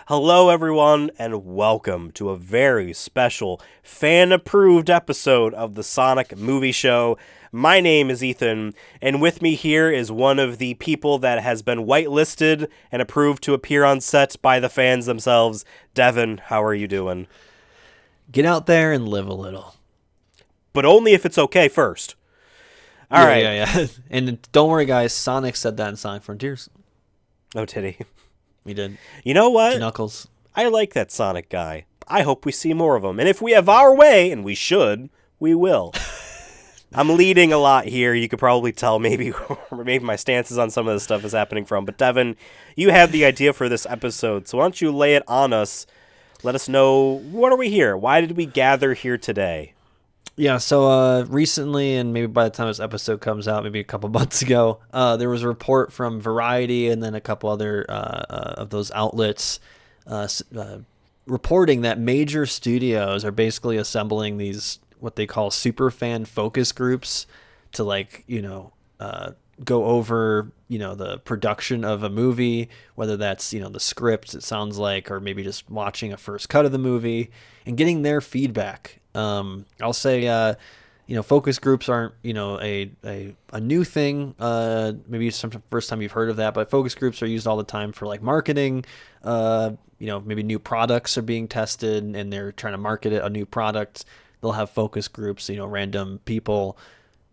Hello, everyone, and welcome to a very special fan-approved episode of the Sonic Movie Show. My name is Ethan, and with me here is one of the people that has been whitelisted and approved to appear on set by the fans themselves. Devin, how are you doing? Get out there and live a little. But only if it's okay first. All right. Yeah. And don't worry, guys. Sonic said that in Sonic Frontiers. Oh, titty. He did. You know what? Knuckles. I like that Sonic guy. I hope we see more of him. And if we have our way, and we should, we will. I'm leading a lot here. You could probably tell maybe my stances on some of this stuff is happening from. But Devin, you have the idea for this episode, so why don't you lay it on us? Let us know, what are we here? Why did we gather here today? Yeah, so recently, and maybe by the time this episode comes out, maybe a couple months ago, there was a report from Variety and then a couple other of those outlets reporting that major studios are basically assembling these, what they call superfan focus groups to go over, the production of a movie, whether that's, the script, it sounds like, or maybe just watching a first cut of the movie and getting their feedback. I'll say, focus groups aren't, a new thing. Maybe it's some first time you've heard of that, but focus groups are used all the time for like marketing. Maybe new products are being tested and they're trying to market a new product. They'll have focus groups, random people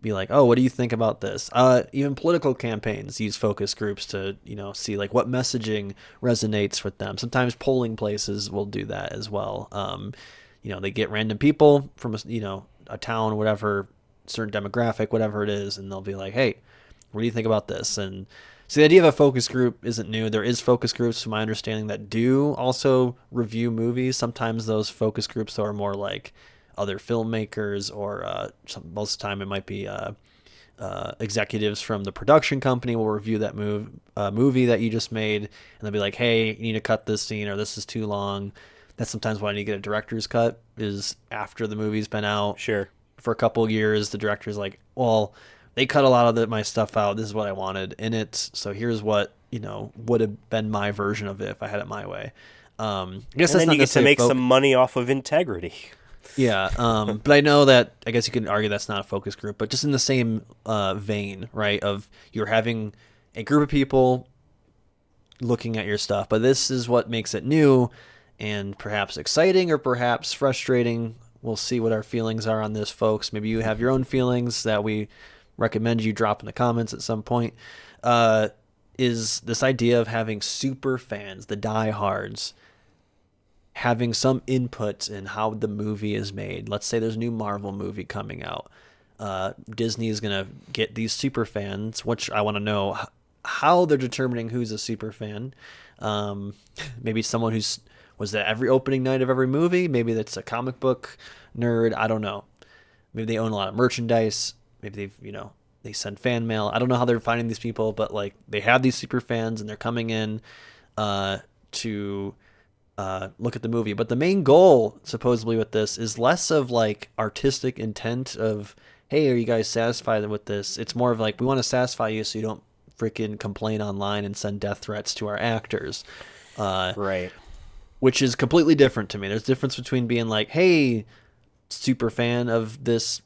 be like, oh, what do you think about this? Even political campaigns use focus groups to, see like what messaging resonates with them. Sometimes polling places will do that as well. They get random people from a town, whatever, certain demographic, whatever it is, and they'll be like, hey, what do you think about this? And so the idea of a focus group isn't new. There is focus groups, to my understanding, that do also review movies. Sometimes those focus groups are more like other filmmakers, or most of the time it might be executives from the production company will review that movie that you just made, and they'll be like, hey, you need to cut this scene, or this is too long. That's sometimes why I need to get a director's cut, is after the movie's been out. Sure. For a couple of years, the director's like, well, they cut a lot of my stuff out. This is what I wanted in it. So here's what, would have been my version of it if I had it my way. I guess and that's then not you get to make necessarily some money off of integrity. Yeah, but I know that, I guess you can argue that's not a focus group, but just in the same vein, right, of you're having a group of people looking at your stuff, but this is what makes it new and perhaps exciting or perhaps frustrating. We'll see what our feelings are on this, folks. Maybe you have your own feelings that we recommend you drop in the comments at some point. Is this idea of having super fans, the diehards, having some input in how the movie is made. Let's say there's a new Marvel movie coming out. Disney is going to get these super fans, which I want to know how they're determining who's a super fan. Maybe someone was at every opening night of every movie. Maybe that's a comic book nerd. I don't know. Maybe they own a lot of merchandise. Maybe they send fan mail. I don't know how they're finding these people, but like they have these super fans and they're coming in to look at the movie. But the main goal, supposedly, with this is less of like artistic intent of, hey, are you guys satisfied with this? It's more of like, we want to satisfy you so you don't freaking complain online and send death threats to our actors. Right. Which is completely different to me. There's a difference between being like, hey, super fan of this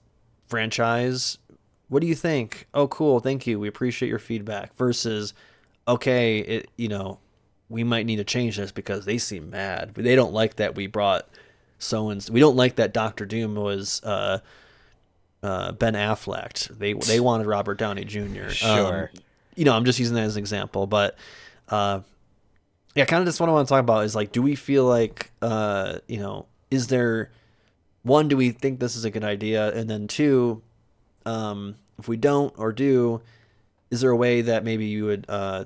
franchise, what do you think? Oh, cool, thank you, we appreciate your feedback, versus, okay, we might need to change this because they seem mad. They don't like that we brought we don't like that Dr. Doom was Ben Affleck. They wanted Robert Downey Jr. Sure. I'm just using that as an example, but yeah, kind of just what I want to talk about is like, do we feel like, is there, one, do we think this is a good idea? And then two, if we don't or do, is there a way that maybe you would, I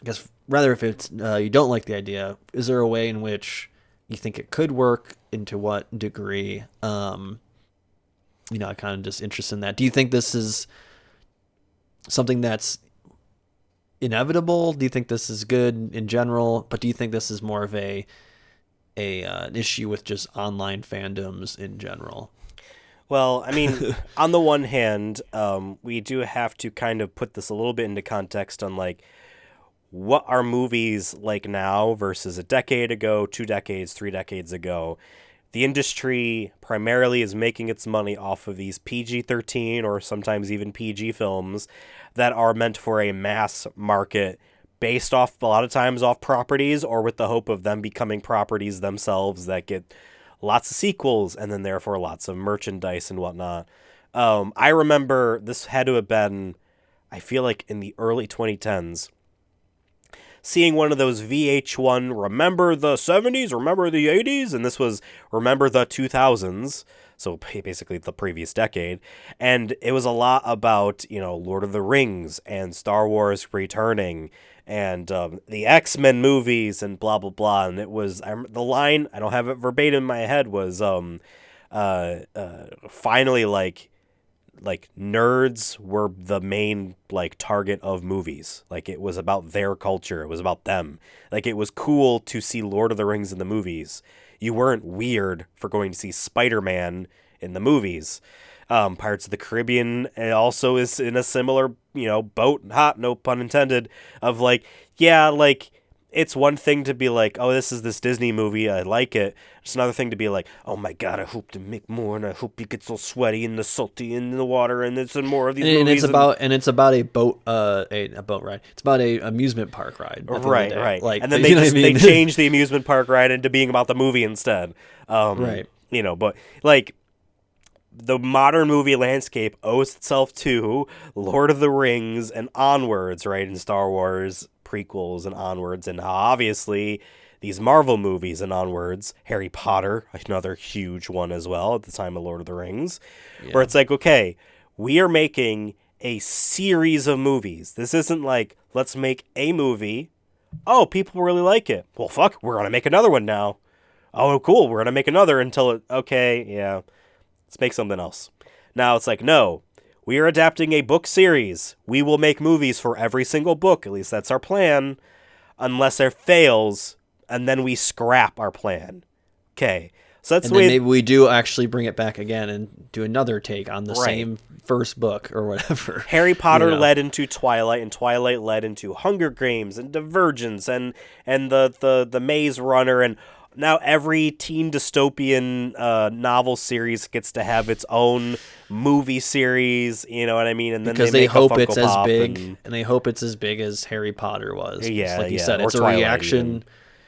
guess, rather if it's you don't like the idea, is there a way in which you think it could work, into what degree? I'm kind of just interested in that. Do you think this is something that's inevitable? Do you think this is good in general? But do you think this is more of an issue with just online fandoms in general? Well, I mean, on the one hand, we do have to kind of put this a little bit into context on like what are movies like now versus a decade ago, 2 decades, 3 decades ago. The industry primarily is making its money off of these PG-13 or sometimes even PG films that are meant for a mass market based off, a lot of times, off properties or with the hope of them becoming properties themselves that get lots of sequels and then therefore lots of merchandise and whatnot. I remember this had to have been, I feel like in the early 2010s, seeing one of those VH1 Remember the 70s, Remember the 80s, and this was Remember the 2000s, so basically the previous decade, and it was a lot about, Lord of the Rings and Star Wars returning and the X-Men movies and blah, blah, blah, and it was, the line, I don't have it verbatim in my head, was finally, like nerds were the main target of movies. Like it was about their culture. It was about them. Like it was cool to see Lord of the Rings in the movies. You weren't weird for going to see Spider-Man in the movies. Pirates of the Caribbean also is in a similar, boat, hot, no pun intended, of it's one thing to be like, oh, this is this Disney movie, I like it. It's another thing to be like, oh my god, I hope to make more, and I hope you get so sweaty and the salty in the water, and it's more of these movies. It's about a boat, a boat ride. It's about a amusement park ride. Right. Like, and then they changed the amusement park ride into being about the movie instead. Right. But the modern movie landscape owes itself to Lord of the Rings and onwards, right, in Star Wars prequels and onwards, and obviously these Marvel movies and onwards, Harry Potter, another huge one as well at the time of Lord of the Rings, where it's like, okay, we are making a series of movies. This isn't like, let's make a movie. Oh, people really like it. Well, fuck, we're going to make another one now. Oh, cool, we're going to make another until let's make something else. Now it's like, no, we are adapting a book series. We will make movies for every single book. At least that's our plan. Unless it fails, and then we scrap our plan. Okay. So that's maybe we do actually bring it back again and do another take on the same first book or whatever. Harry Potter led into Twilight, and Twilight led into Hunger Games and Divergence and the Maze Runner, and now every teen dystopian novel series gets to have its own movie series, you know what I mean? And then because they hope it's as big, and they hope it's as big as Harry Potter was. Yeah, like you said, it's a reaction. Even.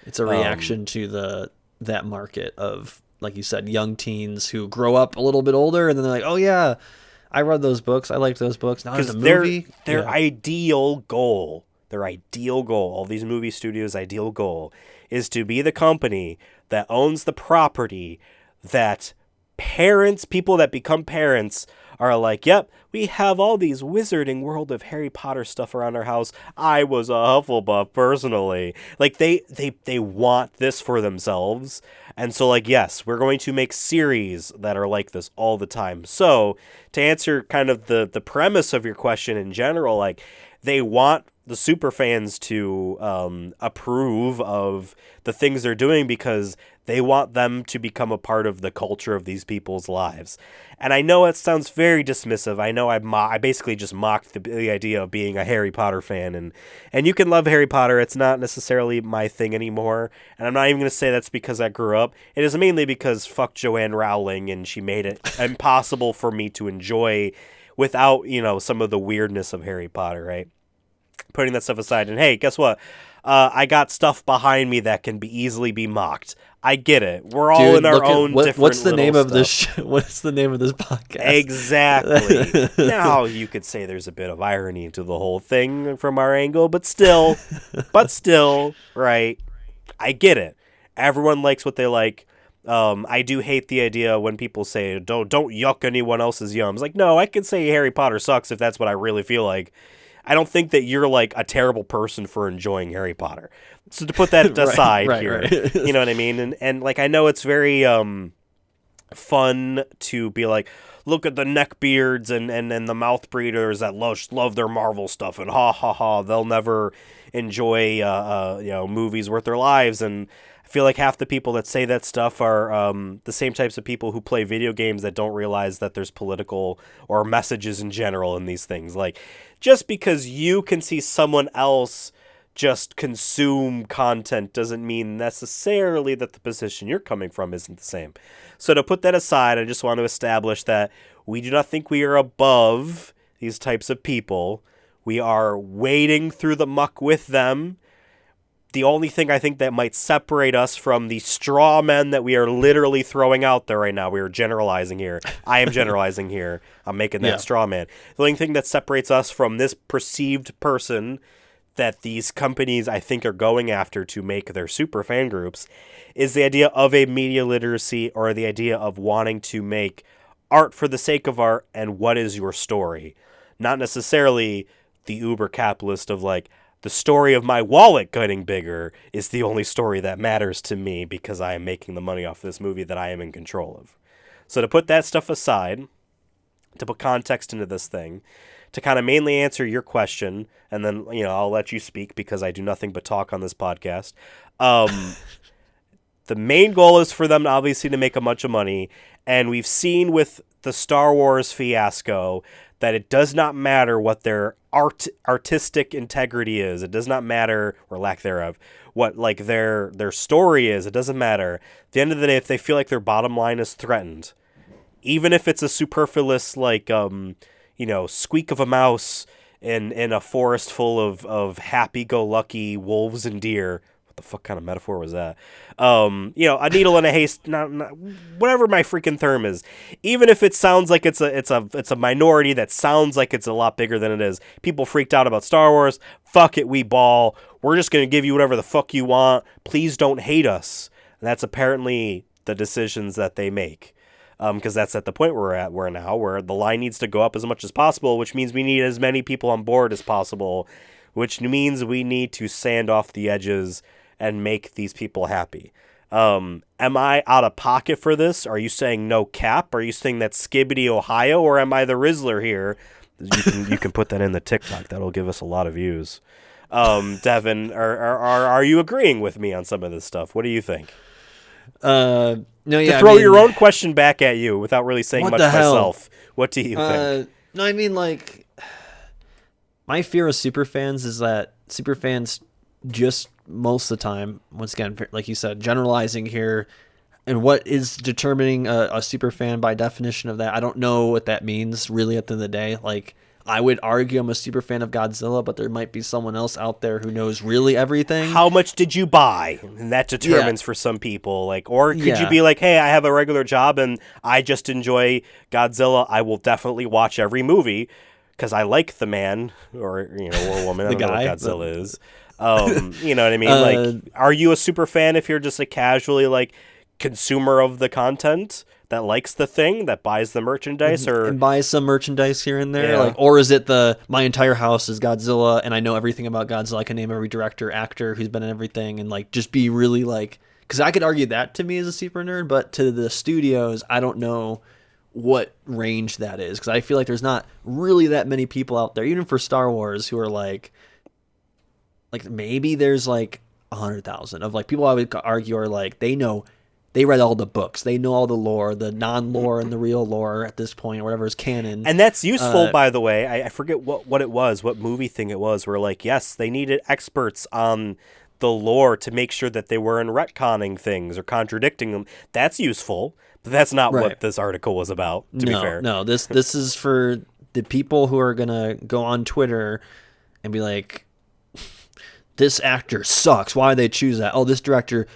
It's a reaction to that market of, like you said, young teens who grow up a little bit older, and then they're like, oh yeah, I read those books. I liked those books. Now there's a movie. Their ideal goal, all these movie studios' ideal goal is to be the company that owns the property that people that become parents are like, yep, we have all these Wizarding World of Harry Potter stuff around our house. I was a Hufflepuff personally. Like they want this for themselves. And so yes, we're going to make series that are like this all the time. So to answer kind of the premise of your question in general, they want the superfans to approve of the things they're doing because they want them to become a part of the culture of these people's lives. And I know it sounds very dismissive. I know I basically just mocked the idea of being a Harry Potter fan. And you can love Harry Potter. It's not necessarily my thing anymore. And I'm not even going to say that's because I grew up. It is mainly because fuck Joanne Rowling, and she made it impossible for me to enjoy without, some of the weirdness of Harry Potter, right? Putting that stuff aside, and hey, guess what? I got stuff behind me that can easily be mocked. I get it. We're all in our own different. What's the name of this? What's the name of this podcast? Exactly. Now you could say there's a bit of irony to the whole thing from our angle, but still, right? I get it. Everyone likes what they like. I do hate the idea when people say don't yuck anyone else's yum. It's like, no, I can say Harry Potter sucks if that's what I really feel like. I don't think that you're a terrible person for enjoying Harry Potter. So to put that aside here, right. You know what I mean? And I know it's very fun to be like, look at the neckbeards and the mouth breeders that love their Marvel stuff, and ha ha ha, they'll never enjoy movies worth their lives. And I feel like half the people that say that stuff are the same types of people who play video games that don't realize that there's political or messages in general in these things. Just because you can see someone else just consume content doesn't mean necessarily that the position you're coming from isn't the same. So to put that aside, I just want to establish that we do not think we are above these types of people. We are wading through the muck with them. The only thing I think that might separate us from the straw men that we are literally throwing out there right now, we are generalizing here. I am generalizing here. I'm making that straw man. The only thing that separates us from this perceived person that these companies, I think, are going after to make their super fan groups is the idea of a media literacy, or the idea of wanting to make art for the sake of art and what is your story. Not necessarily the uber capitalist of like, the story of my wallet getting bigger is the only story that matters to me because I am making the money off this movie that I am in control of. So to put that stuff aside, to put context into this thing, to kind of mainly answer your question, and then, I'll let you speak because I do nothing but talk on this podcast. The main goal is for them, obviously, to make a bunch of money, and we've seen with the Star Wars fiasco that it does not matter what their artistic integrity is. It does not matter, or lack thereof, what like their story is. It doesn't matter. At the end of the day, if they feel like their bottom line is threatened, even if it's a superfluous like squeak of a mouse in a forest full of happy-go-lucky wolves and deer. What the fuck kind of metaphor was that? A needle in a haystack, not whatever my freaking term is. Even if it sounds like it's a minority that sounds like it's a lot bigger than it is. People freaked out about Star Wars. Fuck it, we ball. We're just going to give you whatever the fuck you want. Please don't hate us. And that's apparently the decisions that they make. Because that's at the point we're at now, where the line needs to go up as much as possible, which means we need as many people on board as possible, which means we need to sand off the edges and make these people happy. Am I out of pocket for this? Are you saying no cap? Are you saying that's Skibbity, Ohio? Or am I the Rizzler here? You can put that in the TikTok. That'll give us a lot of views. Devin, are you agreeing with me on some of this stuff? What do you think? No, yeah. To throw your own question back at you without really saying much myself. What do you think? No, I mean, like, my fear of superfans is that superfans just most of the time, once again, like you said, generalizing here, and what is determining a superfan by definition of that, I don't know what that means really at the end of the day. Like, I would argue I'm a super fan of Godzilla, but there might be someone else out there who knows really everything. How much did you buy? And that determines for some people. Like, or could you be like, hey, I have a regular job and I just enjoy Godzilla. I will definitely watch every movie because I like the man or or woman. I don't know what Godzilla is. You know what I mean? Like, are you a super fan if you're just a casually like consumer of the content that likes the thing, that buys the merchandise, and buys some merchandise here and there? Like, or is it my entire house is Godzilla and I know everything about Godzilla? I can name every director, actor who's been in everything, and like just be really like, because I could argue that to me as a super nerd, but to the studios, I don't know what range that is, because I feel like there's not really that many people out there, even for Star Wars, who are like maybe there's like 100,000 of like people I would argue are like they read all the books. They know all the lore, the non-lore and the real lore at this point, or whatever is canon. And that's useful, by the way. I forget what it was, what movie thing it was, where like, yes, they needed experts on the lore to make sure that they weren't retconning things or contradicting them. That's useful, but that's not what this article was about, to be fair. No, this is for the people who are going to go on Twitter and be like, this actor sucks. Why did they choose that? Oh, this director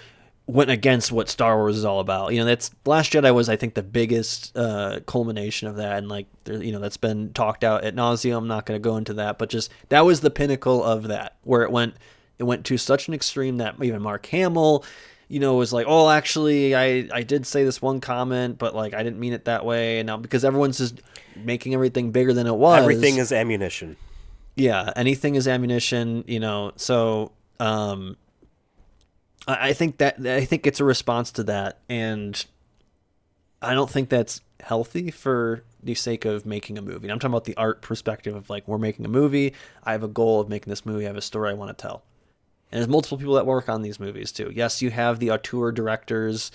went against what Star Wars is all about. That's Last Jedi was, I think, the biggest culmination of that, and like that's been talked out ad nauseum. I'm not going to go into that, but just that was the pinnacle of that, where it went to such an extreme that even Mark Hamill, was like, oh, actually, I did say this one comment, but like I didn't mean it that way, and now because everyone's just making everything bigger than it was. Everything is ammunition. Yeah, anything is ammunition. So. I think it's a response to that, and I don't think that's healthy for the sake of making a movie. And I'm talking about the art perspective of like, we're making a movie. I have a goal of making this movie. I have a story I want to tell. And there's multiple people that work on these movies too. Yes, you have the auteur directors,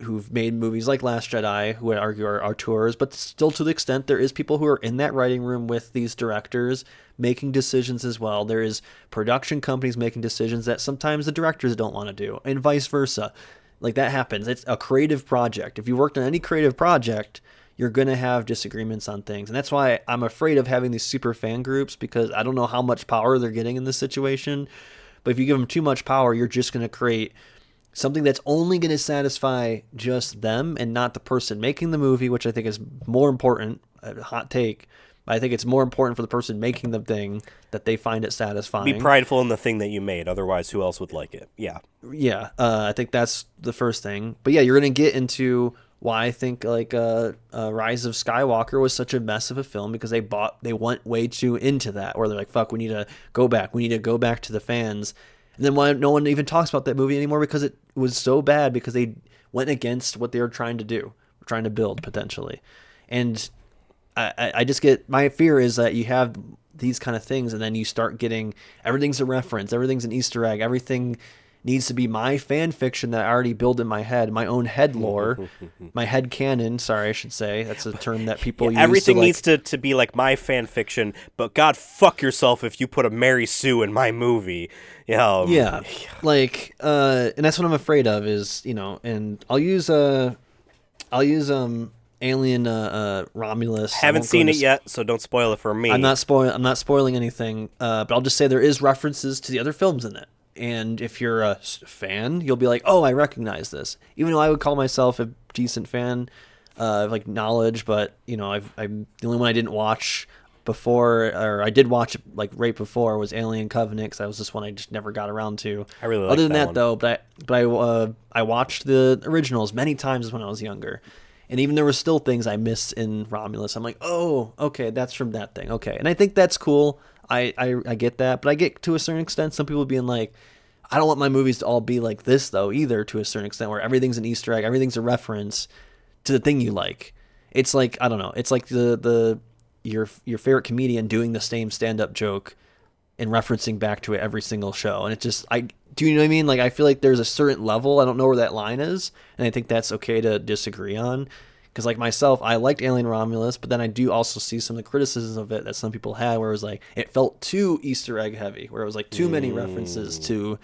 who've made movies like Last Jedi, who would argue are auteurs, but still to the extent there is people who are in that writing room with these directors making decisions as well. There is production companies making decisions that sometimes the directors don't want to do, and vice versa. Like, that happens. It's a creative project. If you worked on any creative project, you're going to have disagreements on things. And that's why I'm afraid of having these super fan groups, because I don't know how much power they're getting in this situation. But if you give them too much power, you're just going to create something that's only going to satisfy just them and not the person making the movie, which I think is more important. A hot take. I think it's more important for the person making the thing that they find it satisfying. Be prideful in the thing that you made. Otherwise, who else would like it? Yeah. Yeah. I think that's the first thing. But yeah, you're going to get into why I think like Rise of Skywalker was such a mess of a film, because they went way too into that, where they're like, fuck, we need to go back. We need to go back to the fans. And then why no one even talks about that movie anymore, because it was so bad, because they went against what they were trying to do, trying to build potentially. And I just get, my fear is that you have these kind of things, and then you start getting, everything's a reference, everything's an Easter egg, everything needs to be my fan fiction that I already build in my head, my own head lore, my head canon. Sorry, I should say. That's a term that people use. Everything needs to be like my fan fiction, but God, fuck yourself if you put a Mary Sue in my movie. Yeah, like, and that's what I'm afraid of is, and I'll use Alien Romulus. Haven't seen it yet, so don't spoil it for me. I'm not spoiling anything, but I'll just say there is references to the other films in it. And if you're a fan, you'll be like, oh, I recognize this. Even though I would call myself a decent fan of like knowledge, but I'm the only one I didn't watch before, or I did watch like right before, was Alien Covenant, because that was just one I just never got around to. I really like Other than that one. though, but I watched the originals many times when I was younger. And even there were still things I missed in Romulus. I'm like, oh, okay, that's from that thing. Okay. And I think that's cool. I get that. But I get, to a certain extent, some people being like, I don't want my movies to all be like this, though, either, to a certain extent, where everything's an Easter egg, everything's a reference to the thing you like. It's like, I don't know, it's like your favorite comedian doing the same stand-up joke and referencing back to it every single show. And it just, do you know what I mean? Like, I feel like there's a certain level, I don't know where that line is, and I think that's okay to disagree on. Because, like myself, I liked Alien Romulus, but then I do also see some of the criticisms of it that some people had, where it was like, it felt too Easter egg heavy, where it was like too many references to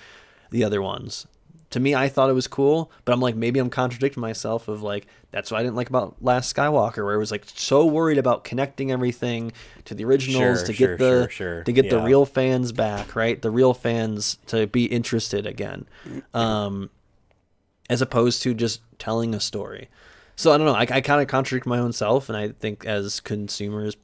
the other ones. To me, I thought it was cool, but I'm like, maybe I'm contradicting myself of like, that's what I didn't like about Last Skywalker, where it was like so worried about connecting everything to the originals to get the real fans back, right? The real fans to be interested again, as opposed to just telling a story. So I don't know. I kind of contradict my own self, and I think as consumers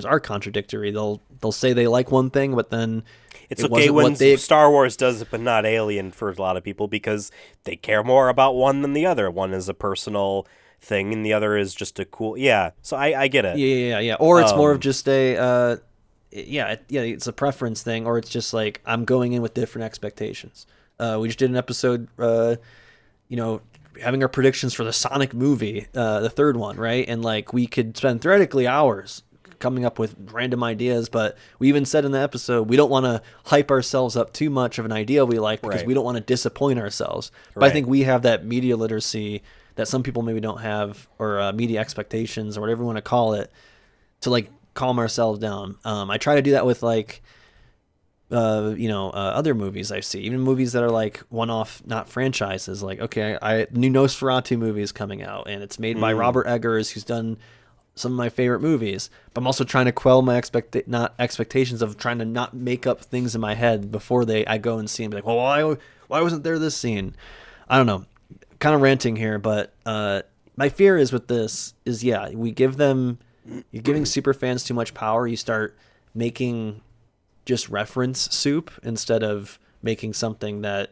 are contradictory. They'll say they like one thing, but then it's okay when Star Wars does it, but not Alien for a lot of people, because they care more about one than the other. One is a personal thing, and the other is just a cool. Yeah, so I get it. Yeah. Or it's more of just a it's a preference thing, or it's just like I'm going in with different expectations. We just did an episode, having our predictions for the Sonic movie, the third one, right? And like we could spend theoretically hours coming up with random ideas, but we even said in the episode we don't want to hype ourselves up too much of an idea we like, because we don't want to disappoint ourselves. But I think we have that media literacy that some people maybe don't have, or media expectations, or whatever you want to call it, to like calm ourselves down. I try to do that with like other movies I see, even movies that are like one-off, not franchises. Like, okay, new Nosferatu movie is coming out, and it's made by Robert Eggers, who's done some of my favorite movies. But I'm also trying to quell my expectations of trying to not make up things in my head before I go and see and be like, well, why wasn't there this scene? I don't know. Kind of ranting here, but my fear is with this is, you're giving super fans too much power. You start making just reference soup instead of making something that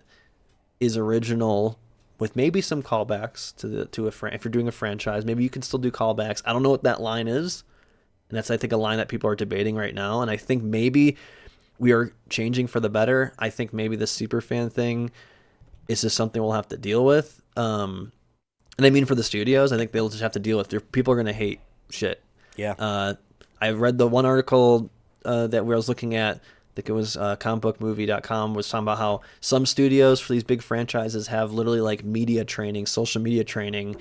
is original, with maybe some callbacks if you're doing a franchise, maybe you can still do callbacks. I don't know what that line is, and that's, I think, a line that people are debating right now. And I think maybe we are changing for the better. I think maybe the super fan thing is just something we'll have to deal with. And I mean, for the studios, I think they'll just have to deal with. People are going to hate shit. Yeah. I read the one article that I was looking at think it was comicbookmovie.com, was talking about how some studios for these big franchises have literally like media training, social media training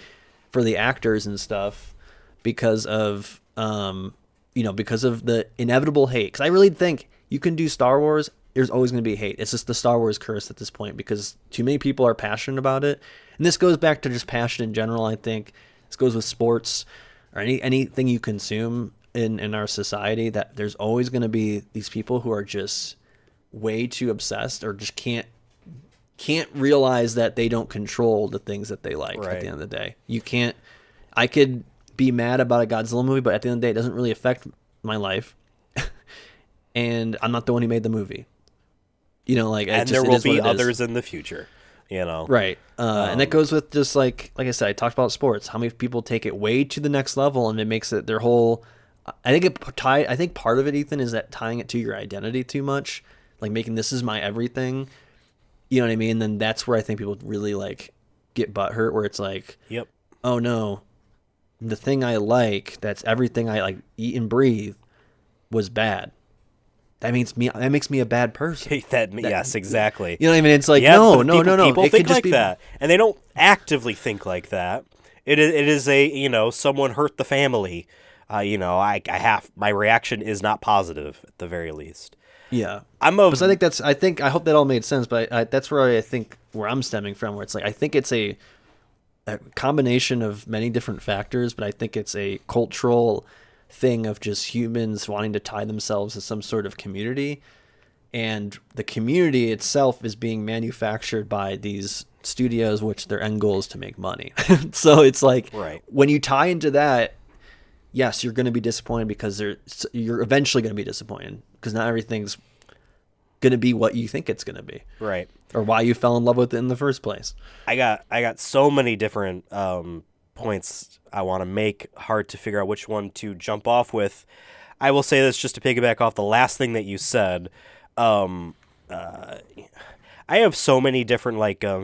for the actors and stuff because of because of the inevitable hate. Because I really think you can do Star Wars, there's always going to be hate. It's just the Star Wars curse at this point because too many people are passionate about it. And this goes back to just passion in general, I think. This goes with sports or anything you consume in our society, that there's always going to be these people who are just way too obsessed or just can't realize that they don't control the things that they like at the end of the day. I could be mad about a Godzilla movie, but at the end of the day, it doesn't really affect my life. And I'm not the one who made the movie. And there will be others in the future, Right. And that goes with just like I said, I talked about sports, how many people take it way to the next level, and it makes it their whole, I think part of it, Ethan, is that tying it to your identity too much, like making this is my everything. You know what I mean? And then that's where I think people really like get butthurt, where it's like, yep, oh no, the thing I like, that's everything I like eat and breathe, was bad. That makes me a bad person. Yes, exactly. You know what I mean? It's like, no. People it think like that, and they don't actively think like that. It is a someone hurt the family. My reaction is not positive at the very least. Yeah, I hope that all made sense, but that's where I think where I'm stemming from, where it's like I think it's a combination of many different factors, but I think it's a cultural thing of just humans wanting to tie themselves to some sort of community, and the community itself is being manufactured by these studios, which their end goal is to make money. So it's like, when you tie into that, yes, you're going to be disappointed because you're eventually going to be disappointed because not everything's going to be what you think it's going to be, right? Or why you fell in love with it in the first place. I got so many different points I want to make. Hard to figure out which one to jump off with. I will say this just to piggyback off the last thing that you said. I have so many different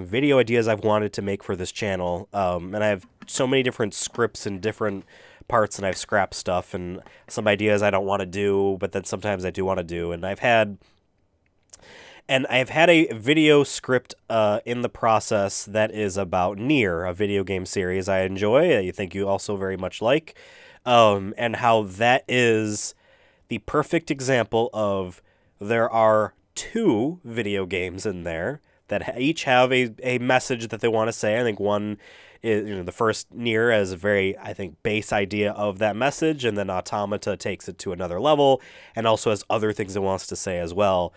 video ideas I've wanted to make for this channel, and I have so many different scripts and different parts, and I've scrapped stuff and some ideas I don't want to do, but then sometimes I do want to do. And I've had a video script in the process that is about Nier, a video game series I enjoy, I think you also very much like, and how that is the perfect example of there are two video games in there that each have a message that they want to say. I think one is, the first Nier has a very, I think, base idea of that message, and then Automata takes it to another level and also has other things it wants to say as well.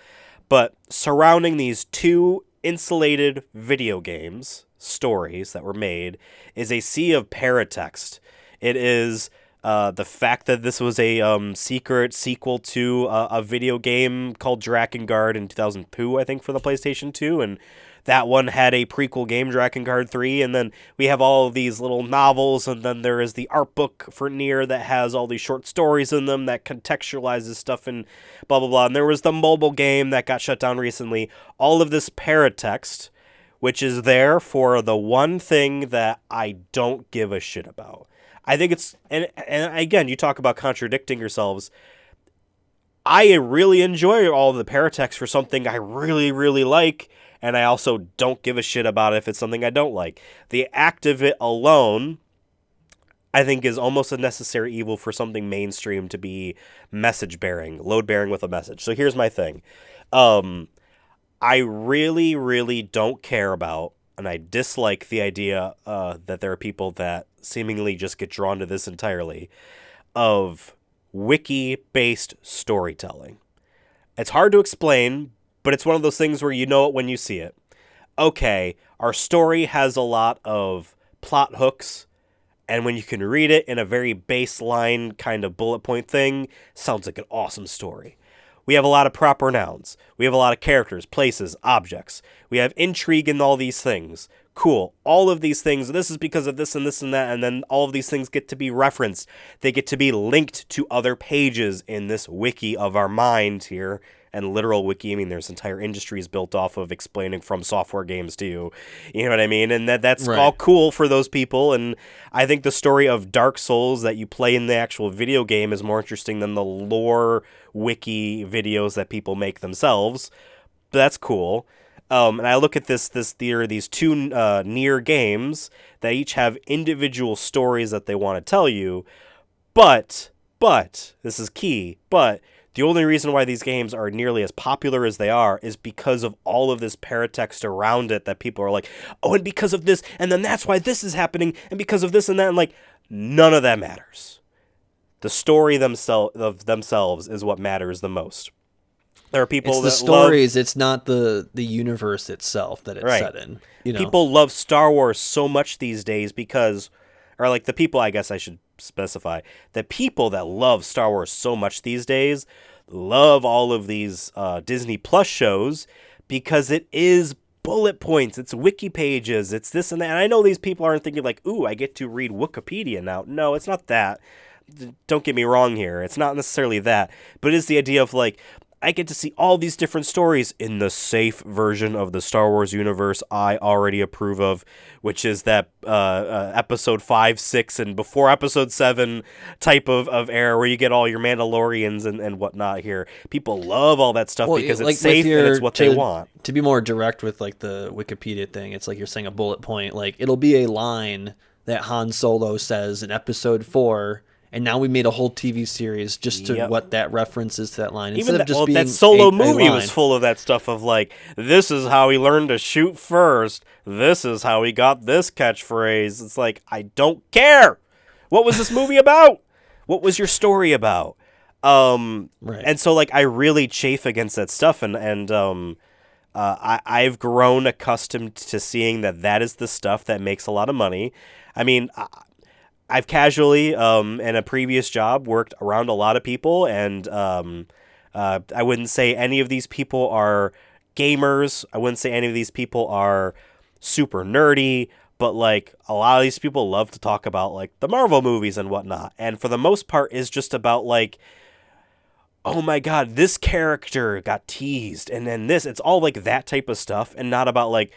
But surrounding these two insulated video games, stories that were made, is a sea of paratext. It is the fact that this was a secret sequel to a video game called Drakengard in 2002, I think, for the PlayStation 2, and that one had a prequel game, Drakengard 3, and then we have all of these little novels, and then there is the art book for Nier that has all these short stories in them that contextualizes stuff and blah, blah, blah. And there was the mobile game that got shut down recently. All of this paratext, which is there for the one thing that I don't give a shit about. I think it's, and again, you talk about contradicting yourselves. I really enjoy all of the paratext for something I really, really like, and I also don't give a shit about it if it's something I don't like. The act of it alone, I think, is almost a necessary evil for something mainstream to be message-bearing, load-bearing with a message. So here's my thing. I really, really don't care about, and I dislike the idea that there are people that seemingly just get drawn to this entirely, of wiki-based storytelling. It's hard to explain, but it's one of those things where you know it when you see it. Okay, our story has a lot of plot hooks, and when you can read it in a very baseline kind of bullet point thing, sounds like an awesome story. We have a lot of proper nouns. We have a lot of characters, places, objects. We have intrigue in all these things. Cool. All of these things, this is because of this and this and that, and then all of these things get to be referenced. They get to be linked to other pages in this wiki of our mind here. And literal wiki, I mean, there's entire industries built off of explaining from software games to you. You know what I mean? And that's all cool for those people. And I think the story of Dark Souls that you play in the actual video game is more interesting than the lore wiki videos that people make themselves. But that's cool. And I look at these two near games that each have individual stories that they want to tell you, but this is key. But the only reason why these games are nearly as popular as they are is because of all of this paratext around it that people are like, oh, and because of this, and then that's why this is happening, and because of this and that, and like none of that matters. The story themselves is what matters the most. There are people it's the stories. It's not the universe itself that it's set in. People love Star Wars so much these days because, or like the people, I guess I should specify, the people that love Star Wars so much these days love all of these Disney Plus shows because it is bullet points, it's wiki pages, it's this and that. And I know these people aren't thinking like, ooh, I get to read Wikipedia now. No, it's not that. Don't get me wrong here. It's not necessarily that, but it is the idea of like, I get to see all these different stories in the safe version of the Star Wars universe I already approve of, which is that episode 5, 6, and before episode 7 type of era where you get all your Mandalorians and whatnot here. People love all that stuff because it's safe and it's what they want. To be more direct with like the Wikipedia thing, it's like you're saying a bullet point. Like it'll be a line that Han Solo says in episode 4, and now we made a whole TV series just to what that references to that line. Even that Solo movie was full of that stuff of like, this is how he learned to shoot first. This is how he got this catchphrase. It's like, I don't care. What was this movie about? What was your story about? Right. And so like, I really chafe against that stuff. And I've grown accustomed to seeing that is the stuff that makes a lot of money. I mean, I've casually, in a previous job, worked around a lot of people, and I wouldn't say any of these people are gamers. I wouldn't say any of these people are super nerdy, but like a lot of these people love to talk about like the Marvel movies and whatnot. And for the most part, is just about like, oh my God, this character got teased, and then this. It's all like that type of stuff, and not about like,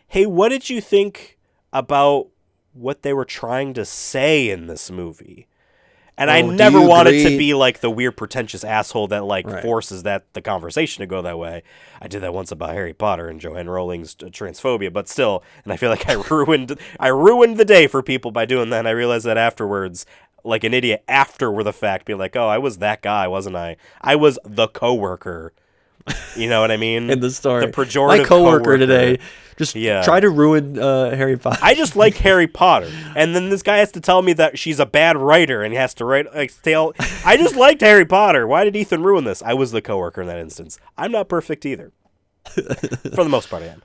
hey, what did you think about what they were trying to say in this movie? And I never wanted to be like the weird pretentious asshole that like forces the conversation to go that way. I did that once about Harry Potter and Joanne Rowling's transphobia, but still, and I feel like I ruined the day for people by doing that. And I realized that afterwards, like an idiot after the fact, being like, oh, I was that guy, wasn't I? I was the coworker. You know what I mean? In the story. The pejorative my coworker today just tried to ruin Harry Potter. I just like Harry Potter. And then this guy has to tell me that she's a bad writer and he has to write I just liked Harry Potter. Why did Ethan ruin this? I was the coworker in that instance. I'm not perfect either. For the most part I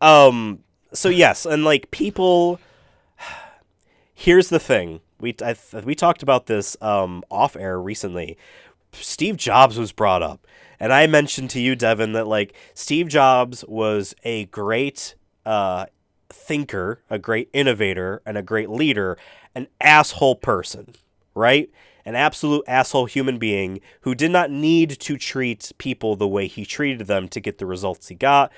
am. So yes, and like people, here's the thing. We talked about this off air recently. Steve Jobs was brought up. And I mentioned to you, Devin, that like Steve Jobs was a great thinker, a great innovator, and a great leader, an asshole person, right? An absolute asshole human being who did not need to treat people the way he treated them to get the results he got.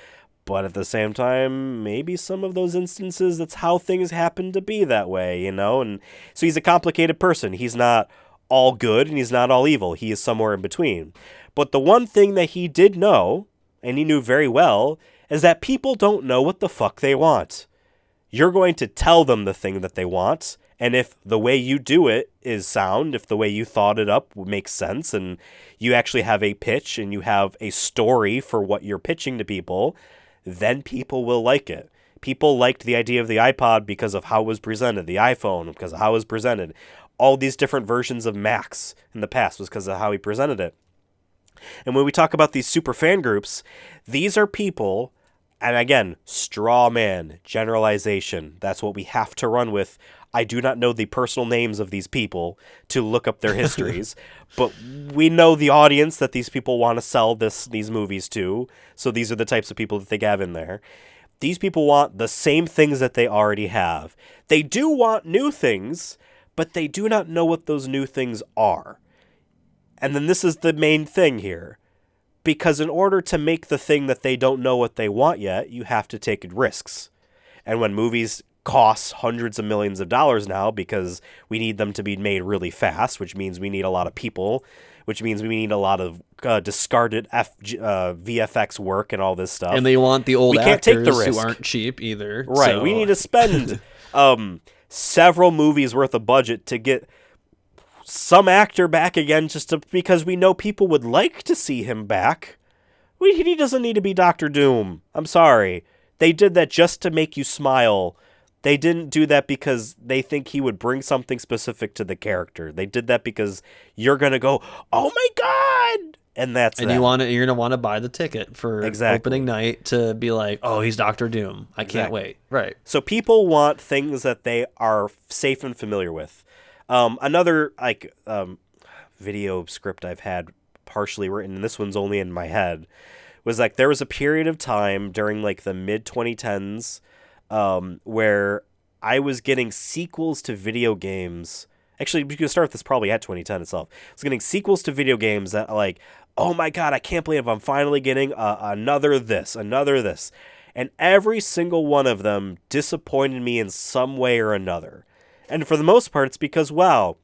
But at the same time, maybe some of those instances, that's how things happen to be that way, you know? And so he's a complicated person. He's not all good and he's not all evil. He is somewhere in between. But the one thing that he did know, and he knew very well, is that people don't know what the fuck they want. You're going to tell them the thing that they want, and if the way you do it is sound, if the way you thought it up makes sense, and you actually have a pitch and you have a story for what you're pitching to people, then people will like it. People liked the idea of the iPod because of how it was presented, the iPhone because of how it was presented. All these different versions of Macs in the past was because of how he presented it. And when we talk about these super fan groups, these are people, and again, straw man, generalization. That's what we have to run with. I do not know the personal names of these people to look up their histories, but we know the audience that these people want to sell these movies to, so these are the types of people that they have in there. These people want the same things that they already have. They do want new things, but they do not know what those new things are. And then this is the main thing here. Because in order to make the thing that they don't know what they want yet, you have to take risks. And when movies cost hundreds of millions of dollars now because we need them to be made really fast, which means we need a lot of people, which means we need a lot of discarded VFX work and all this stuff. And they want the old we can't take the actors risk. who aren't cheap either. Right. So. We need to spend several movies worth of budget to get some actor back again, because we know people would like to see him back. He doesn't need to be Doctor Doom. I'm sorry. They did that just to make you smile. They didn't do that because they think he would bring something specific to the character. They did that because you're going to go, oh my God! And that's and that. you're going to want to buy the ticket for Exactly. opening night to be like, oh, he's Doctor Doom. I can't wait. Right. So people want things that they are safe and familiar with. Another video script I've had partially written, and this one's only in my head, was like there was a period of time during like the mid 2010s where I was getting sequels to video games. Actually, we can start with this probably at 2010 itself. I was getting sequels to video games that like, oh my God, I can't believe I'm finally getting another this. And every single one of them disappointed me in some way or another. And for the most part, it's because, wow,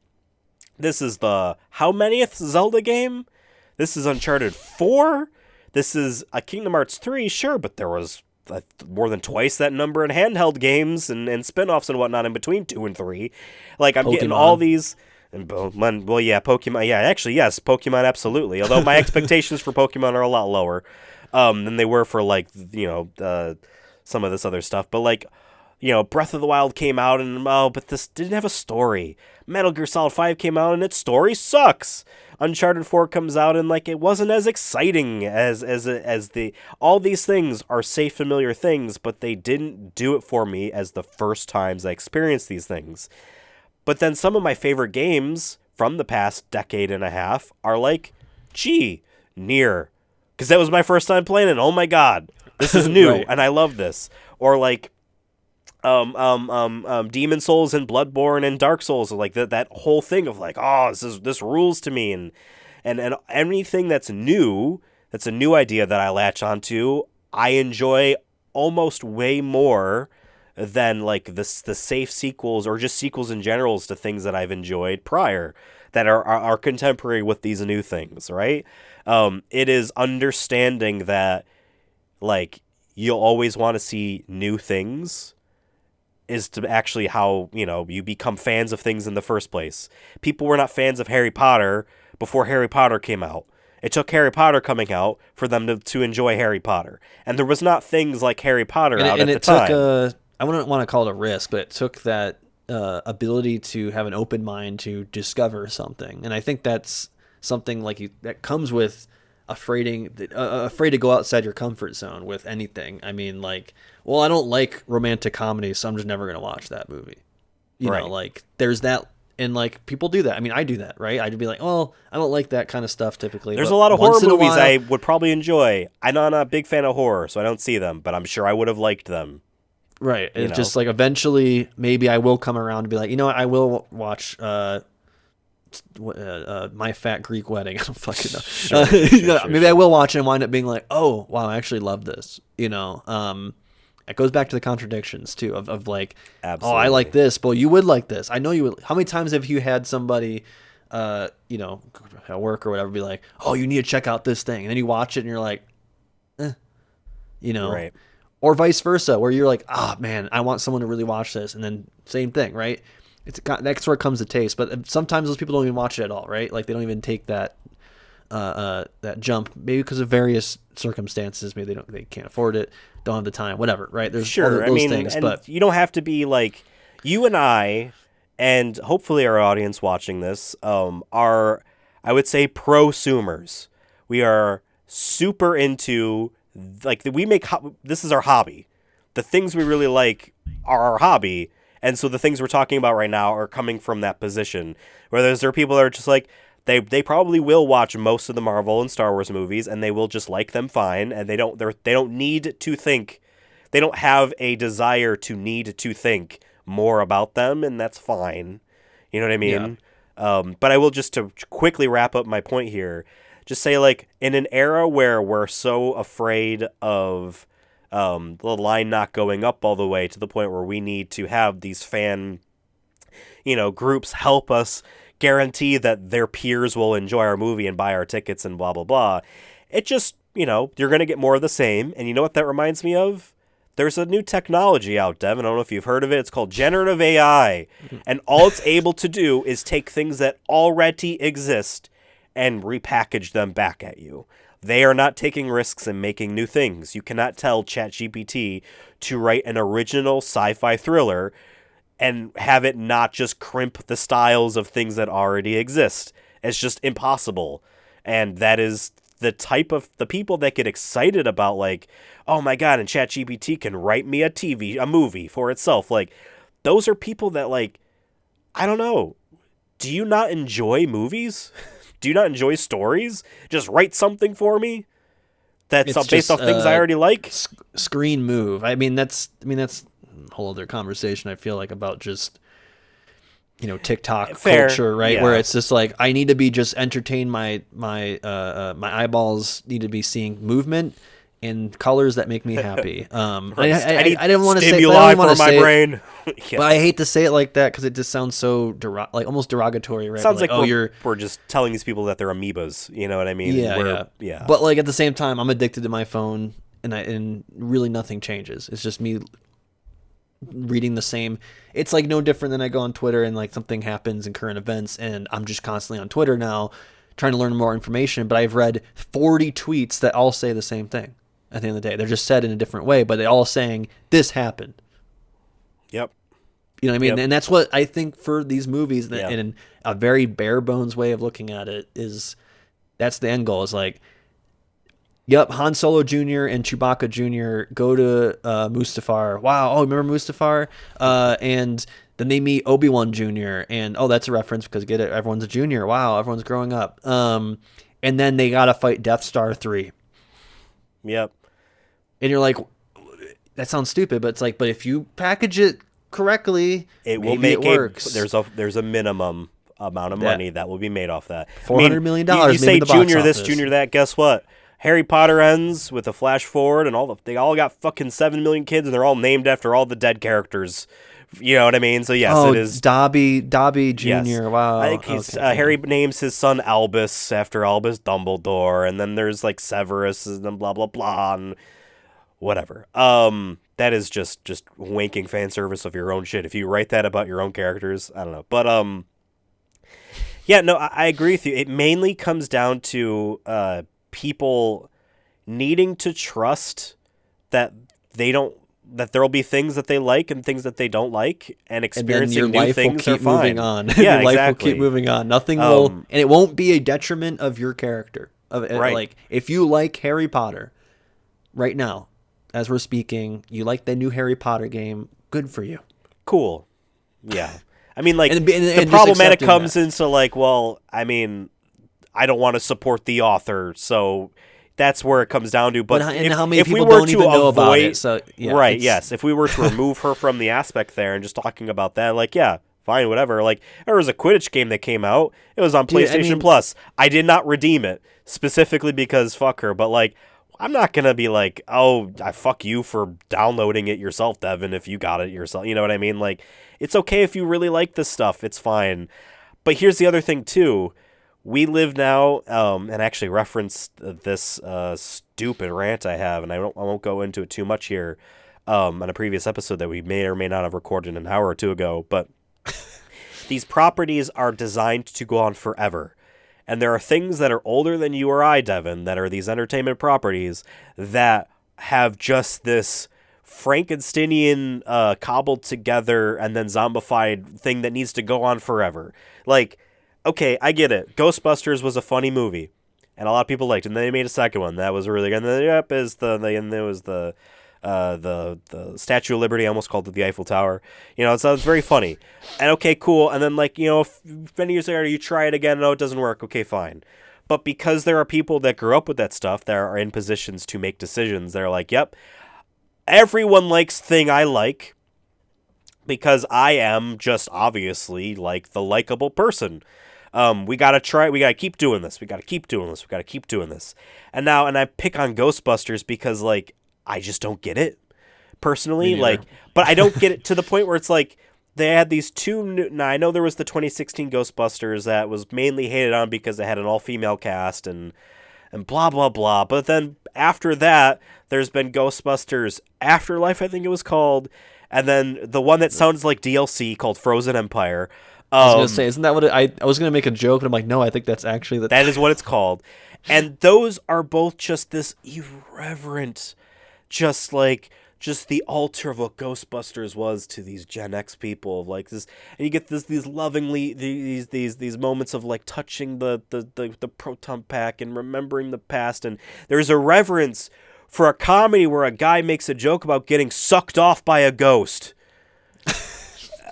this is the how manyth Zelda game? This is Uncharted 4? This is a Kingdom Hearts 3, sure, but there was more than twice that number in handheld games and spin-offs and whatnot in between 2 and 3. Like, I'm getting all these... Well, yeah, Pokemon. Yeah, actually, yes, Pokemon, absolutely. Although my expectations for Pokemon are a lot lower than they were for, like, some of this other stuff. But, like, Breath of the Wild came out, and, but this didn't have a story. Metal Gear Solid 5 came out, and its story sucks. Uncharted 4 comes out, and, like, it wasn't as exciting as all these things are safe, familiar things, but they didn't do it for me as the first times I experienced these things. But then some of my favorite games from the past decade and a half are like, Nier. Because that was my first time playing it. Oh my God. This is new, right. And I love this. Or like Demon Souls and Bloodborne and Dark Souls. Like that whole thing of like, oh, this rules to me. And anything that's new, that's a new idea that I latch onto, I enjoy almost way more than like the safe sequels or just sequels in general to things that I've enjoyed prior that are contemporary with these new things, right? It is understanding that like you'll always want to see new things is to actually how, you become fans of things in the first place. People were not fans of Harry Potter before Harry Potter came out. It took Harry Potter coming out for them to enjoy Harry Potter. And there was not things like Harry Potter out at the time. I wouldn't want to call it a risk, but it took that ability to have an open mind to discover something, and I think that's something that comes with afraid to go outside your comfort zone with anything. I mean, like, well, I don't like romantic comedies, so I'm just never gonna watch that movie. You know, like there's that, and like people do that. I mean, I do that, right? I'd be like, oh, I don't like that kind of stuff typically. There's a lot of horror movies I would probably enjoy. I'm not a big fan of horror, so I don't see them, but I'm sure I would have liked them. Right. It's just like eventually maybe I will come around to be like, I will watch My Fat Greek Wedding. I don't fucking know. Sure, maybe I will watch it and wind up being like, oh, wow, I actually love this. It goes back to the contradictions too of like, absolutely. Oh, I like this, but you would like this. I know you would. How many times have you had somebody, at work or whatever be like, oh, you need to check out this thing. And then you watch it and you're like, right. Or vice versa, where you're like, man, I want someone to really watch this. And then same thing, right? That's where it comes to taste. But sometimes those people don't even watch it at all, right? Like they don't even take that jump, maybe because of various circumstances. Maybe they can't afford it, don't have the time, whatever, right? There's sure. those things. But you don't have to be like you and I, and hopefully our audience watching this are, I would say, prosumers. We are super into. Like this is our hobby. The things we really like are our hobby, and so the things we're talking about right now are coming from that position. Whereas there are people that are just like they probably will watch most of the Marvel and Star Wars movies, and they will just like them fine, and they don't need to think. They don't have a desire to need to think more about them, and that's fine. You know what I mean? Yeah. But I will just to quickly wrap up my point here. Just say, like, in an era where we're so afraid of the line not going up all the way to the point where we need to have these fan, groups help us guarantee that their peers will enjoy our movie and buy our tickets and blah, blah, blah. It just, you're going to get more of the same. And you know what that reminds me of? There's a new technology out, Devin. I don't know if you've heard of it. It's called generative AI. And all it's able to do is take things that already exist and repackage them back at you. They are not taking risks and making new things. You cannot tell ChatGPT to write an original sci-fi thriller and have it not just crimp the styles of things that already exist. It's just impossible. And that is the type of the people that get excited about, like, oh my God, and ChatGPT can write me a movie for itself. Like, those are people that, like, I don't know. Do you not enjoy movies? Do you not enjoy stories? Just write something for me that's based off things I already like. Screen move. I mean, that's a whole other conversation. I feel like about just TikTok culture, right? Yeah. Where it's just like I need to be just entertained. My eyeballs need to be seeing movement and colors that make me happy. I didn't want to say stimuli for my brain. Yeah. But I hate to say it like that because it just sounds so almost derogatory, right? It sounds like we're just telling these people that they're amoebas. You know what I mean? Yeah. But like at the same time, I'm addicted to my phone, and really nothing changes. It's just me reading the same. It's like no different than I go on Twitter and like something happens in current events, and I'm just constantly on Twitter now trying to learn more information. But I've read 40 tweets that all say the same thing. At the end of the day, they're just said in a different way, but they're all saying this happened. Yep. You know what I mean? Yep. And that's what I think for these movies, in a very bare bones way of looking at it, is that's the end goal. Is like, yep, Han Solo Jr. and Chewbacca Jr. go to Mustafar. Wow. Oh, remember Mustafar? And then they meet Obi-Wan Jr. And that's a reference because get it, everyone's a junior. Wow, everyone's growing up. And then they got to fight Death Star 3. Yep. And you're like, that sounds stupid, but it's like, but if you package it correctly, it works. There's a minimum amount of money that will be made off that. $400 million. You say junior this, junior that. Guess what? Harry Potter ends with a flash forward, and they all got fucking 7 million kids, and they're all named after all the dead characters. You know what I mean? So yes, it is Dobby Jr. Yes. Wow. I think Harry names his son Albus after Albus Dumbledore, and then there's like Severus and blah blah blah and whatever. That is just wanking fan service of your own shit. If you write that about your own characters, I don't know. But yeah, no, I agree with you. It mainly comes down to people needing to trust that that there'll be things that they like and things that they don't like, and experiencing new things are fine. Yeah, your life will keep moving on. Nothing will, and it won't be a detriment of your character. Right. Like if you like Harry Potter right now, as we're speaking, you like the new Harry Potter game. Good for you. Cool. Yeah. I mean, like the problematic comes into like, well, I mean, I don't want to support the author, so. That's where it comes down to. But how many people don't even know about it? So, yeah, right, yes. If we were to remove her from the aspect there and just talking about that, like, yeah, fine, whatever. Like, there was a Quidditch game that came out. It was on PlayStation Plus. I did not redeem it, specifically because fuck her. But, like, I'm not going to be like, oh, I fuck you for downloading it yourself, Devin, if you got it yourself. You know what I mean? Like, it's okay if you really like this stuff. It's fine. But here's the other thing, too. We live now, and actually referenced this stupid rant I have, and I won't go into it too much here on a previous episode that we may or may not have recorded an hour or two ago, but these properties are designed to go on forever. And there are things that are older than you or I, Devin, that are these entertainment properties that have just this Frankensteinian cobbled together and then zombified thing that needs to go on forever. Like, okay, I get it. Ghostbusters was a funny movie, and a lot of people liked it. And then they made a second one that was really good. And then there was the Statue of Liberty. I almost called it the Eiffel Tower. You know, so it's very funny. And okay, cool. And then like if many years later you try it again, no, it doesn't work. Okay, fine. But because there are people that grew up with that stuff that are in positions to make decisions, they're like, yep, everyone likes thing I like because I am just obviously like the likable person. We gotta keep doing this. We gotta keep doing this. And I pick on Ghostbusters because like, I just don't get it personally. Like, but I don't get it to the point where it's like, they had these two new, now I know there was the 2016 Ghostbusters that was mainly hated on because it had an all-female cast and blah blah blah, but then after that there's been Ghostbusters Afterlife, I think it was called, and then the one that sounds like DLC called Frozen Empire. I was gonna say, isn't that what I was gonna make a joke, and I'm like, no, I think that's actually the that is what it's called. And those are both just this irreverent, just the altar of what Ghostbusters was to these Gen X people, like this, and you get these lovingly these moments of like touching the proton pack and remembering the past, and there's a reverence for a comedy where a guy makes a joke about getting sucked off by a ghost.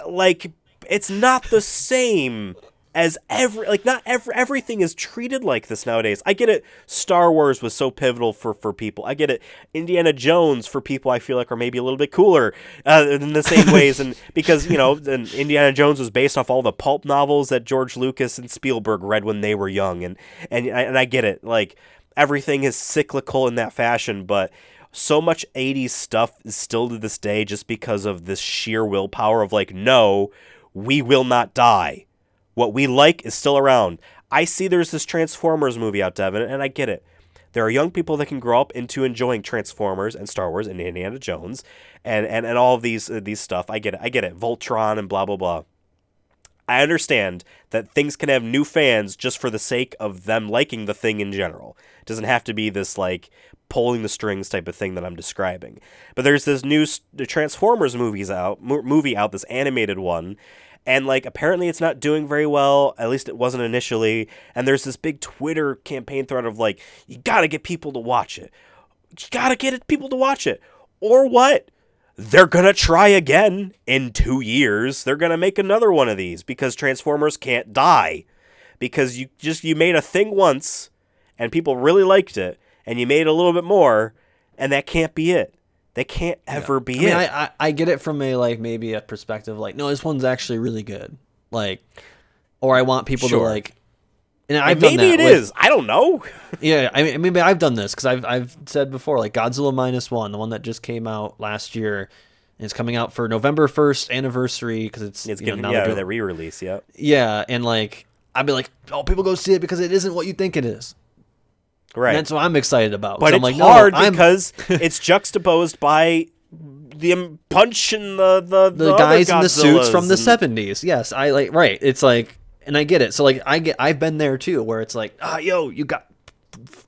Like, it's not the same as everything is treated like this nowadays. I get it. Star Wars was so pivotal for people. I get it. Indiana Jones for people I feel like are maybe a little bit cooler in the same ways, and because and Indiana Jones was based off all the pulp novels that George Lucas and Spielberg read when they were young, and I get it. Like, everything is cyclical in that fashion, but so much 80s stuff is still to this day just because of this sheer willpower of like, no, we will not die. What we like is still around. I see there's this Transformers movie out, Devin, and I get it. There are young people that can grow up into enjoying Transformers and Star Wars and Indiana Jones and all of these stuff. I get it. Voltron and blah, blah, blah. I understand that things can have new fans just for the sake of them liking the thing in general. It doesn't have to be this, like, pulling the strings type of thing that I'm describing. But there's this new Transformers movie out, this animated one, and, like, apparently it's not doing very well, at least it wasn't initially, and there's this big Twitter campaign thread of, like, you gotta get people to watch it. You gotta get people to watch it. Or what? They're gonna try again in 2 years. They're gonna make another one of these because Transformers can't die. Because you made a thing once, and people really liked it, and you made a little bit more, and that can't be it. They can't ever be it. I get it from maybe a perspective like, no, this one's actually really good. Like, or I want people to like, and I've done that. Maybe it is. I don't know. Yeah, I mean, maybe I've done this because I've said before, like Godzilla -1, the one that just came out last year, and it's coming out for November 1st anniversary because it's getting the re-release. Yeah. Yeah, and like I'd be like, oh, people go see it because it isn't what you think it is. Right. And that's what I'm excited about. But it's like, hard because it's juxtaposed by the punch and the guys in the suits from the 70s. Yes, right. It's like, and I get it. So like I've been there too, where it's like, yo, you got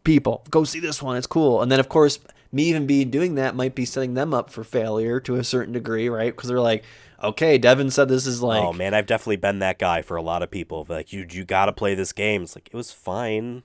people, go see this one. It's cool. And then of course, me even doing that might be setting them up for failure to a certain degree, right? Because they're like, okay, Devin said this is like, oh man, I've definitely been that guy for a lot of people. Like, you got to play this game. It's like, it was fine.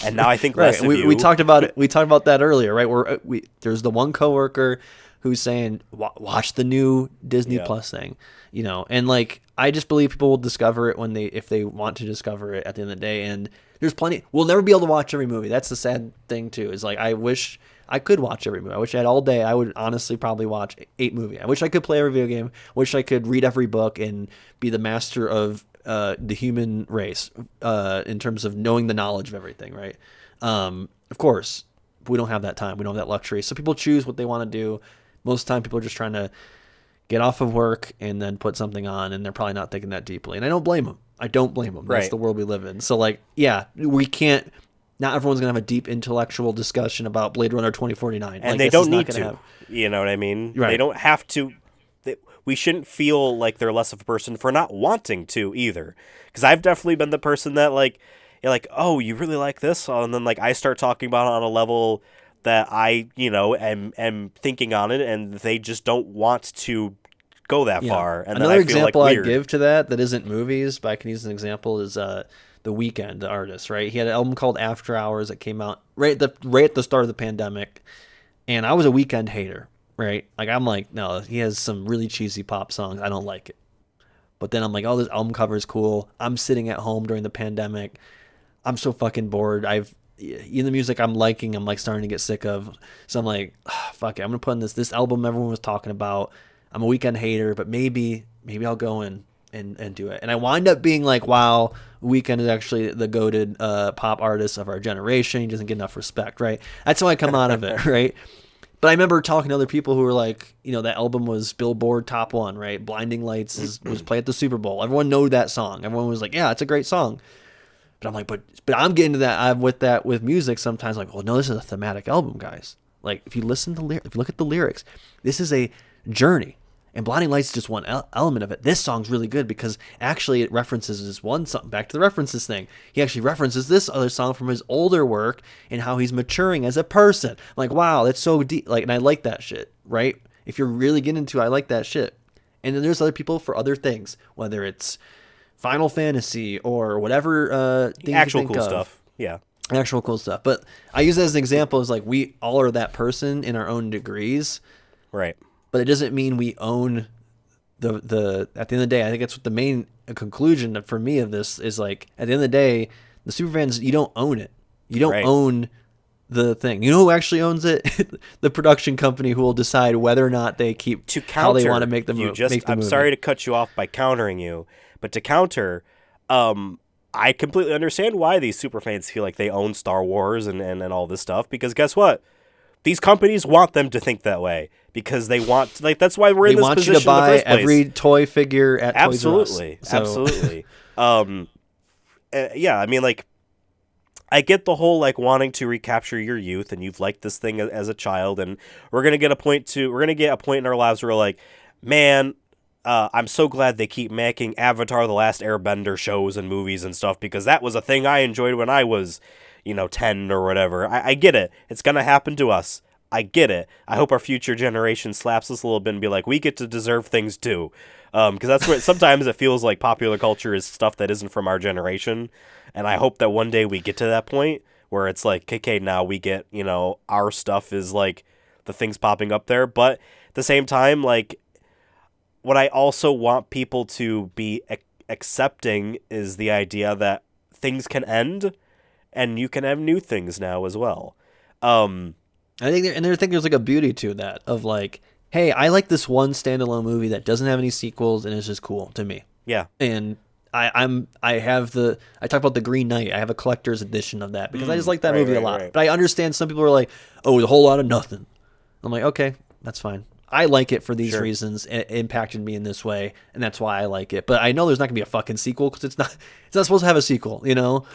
And now I think less of you. We talked about it. We talked about that earlier, right? Where there's the one coworker who's saying, "Watch the new Disney Plus thing," and like I just believe people will discover it if they want to discover it at the end of the day. And there's plenty. We'll never be able to watch every movie. That's the sad thing too. Is like I wish I could watch every movie. I wish I had all day. I would honestly probably watch 8 movies. I wish I could play every video game. I wish I could read every book and be the master of the human race in terms of knowing the knowledge of everything, right? Of course, we don't have that time. We don't have that luxury. So people choose what they want to do. Most of the time, people are just trying to get off of work and then put something on, and they're probably not thinking that deeply. And I don't blame them. That's the world we live in. So, like, yeah, we can't. Not everyone's going to have a deep intellectual discussion about Blade Runner 2049. And they don't need to. You know what I mean? Right. They don't have to. We shouldn't feel like they're less of a person for not wanting to either. Because I've definitely been the person that like, you're like, oh, you really like this? And then like I start talking about it on a level that I, am thinking on it, and they just don't want to go that far. And another then I feel example like weird. I give to that isn't movies, but I can use an example is The Weeknd, the artist, right? He had an album called After Hours that came out right at the start of the pandemic, and I was a Weeknd hater. Right? Like, I'm like, no, he has some really cheesy pop songs. I don't like it. But then I'm like, oh, this album cover is cool. I'm sitting at home during the pandemic. I'm so fucking bored. In the music I'm liking, I'm like starting to get sick of. So I'm like, fuck it. I'm going to put in this album everyone was talking about. I'm a Weeknd hater, but maybe I'll go in and do it. And I wind up being like, wow, Weeknd is actually the goated pop artist of our generation. He doesn't get enough respect, right? That's how I come out of it, right? But I remember talking to other people who were like, that album was Billboard top 1, right? Blinding Lights was played at the Super Bowl. Everyone knew that song. Everyone was like, yeah, it's a great song. But I'm like, but I'm getting to that. I'm with music sometimes like, well, no, this is a thematic album, guys. Like if you listen to if you look at the lyrics, this is a journey. And Blinding Lights is just one element of it. This song's really good because actually it references this one song. Back to the references thing. He actually references this other song from his older work and how he's maturing as a person. I'm like, wow, that's so deep. Like, and I like that shit, right? If you're really getting into it, I like that shit. And then there's other people for other things, whether it's Final Fantasy or whatever thing actual you think cool of. stuff. Yeah. Actual cool stuff. But I use that as an example as like we all are that person in our own degrees. Right. But it doesn't mean we own the at the end of the day, I think that's what the main conclusion for me of this is like, at the end of the day, the Superfans, you don't own it. You don't own the thing. You know who actually owns it? The production company who will decide whether or not they keep how they want to make the movie. I'm sorry to cut you off by countering you, but to counter, I completely understand why these superfans feel like they own Star Wars and all this stuff, because guess what? These companies want them to think that way because they want, like, that's why we're in this position in the first place. They want you to buy every toy figure at Toys R Us. Absolutely. Yeah, I mean, like, I get the whole, like, wanting to recapture your youth, and you've liked this thing as a child, and we're going to get a point in our lives where we're like, man, I'm so glad they keep making Avatar: The Last Airbender shows and movies and stuff, because that was a thing I enjoyed when I was, 10 or whatever. I get it. It's going to happen to us. I get it. I hope our future generation slaps us a little bit and be like, we get to deserve things too. Because that's what sometimes it feels like popular culture is stuff that isn't from our generation. And I hope that one day we get to that point where it's like, okay, now we get, our stuff is like the things popping up there. But at the same time, like, what I also want people to be accepting is the idea that things can end and you can have new things now as well. I think there's like a beauty to that of like, hey, I like this one standalone movie that doesn't have any sequels and is just cool to me. Yeah. And I talk about The Green Knight. I have a collector's edition of that because I just like that movie a lot. Right. But I understand some people are like, oh, a whole lot of nothing. I'm like, okay, that's fine. I like it for these reasons. It impacted me in this way, and that's why I like it. But I know there's not gonna be a fucking sequel because it's not supposed to have a sequel,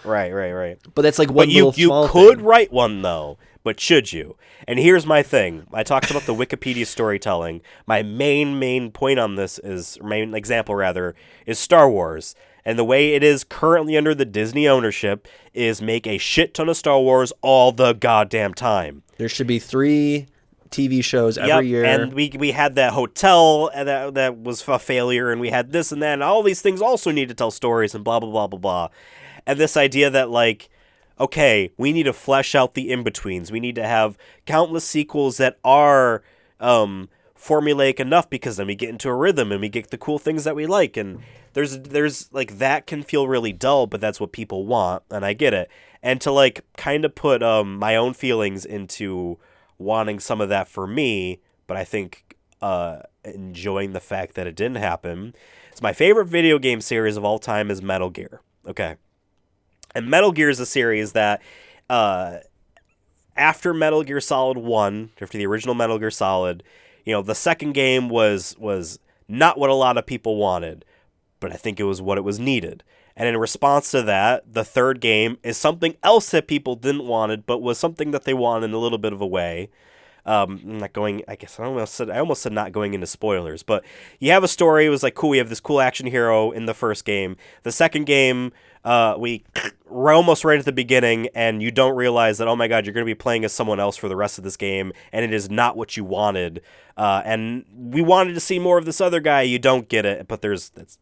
Right. But that's like one little small thing. You could thing. write one though, but should you? And here's my thing. I talked about the Wikipedia storytelling. My main point on this main example is Star Wars. And the way it is currently under the Disney ownership is make a shit ton of Star Wars all the goddamn time. There should be 3 TV shows every year. And we had that hotel that was a failure, and we had this and that, and all these things also need to tell stories and blah, blah, blah, blah, blah. And this idea that, like, okay, we need to flesh out the in-betweens. We need to have countless sequels that are formulaic enough, because then we get into a rhythm and we get the cool things that we like. And there's like, that can feel really dull, but that's what people want, and I get it. And to, like, kind of put my own feelings into wanting some of that for me, but I think enjoying the fact that it didn't happen. It's my favorite video game series of all time is Metal Gear. Okay. And Metal Gear is a series that after Metal Gear Solid 1, after the original Metal Gear Solid, the second game was not what a lot of people wanted, but I think it was what it was needed. And in response to that, the third game is something else that people didn't want, but was something that they wanted in a little bit of a way. I'm not going, I guess I almost said not going into spoilers, but you have a story. It was like, cool, we have this cool action hero in the first game. The second game, we're almost right at the beginning, and you don't realize that, oh my god, you're going to be playing as someone else for the rest of this game, and it is not what you wanted. And we wanted to see more of this other guy. You don't get it, but that's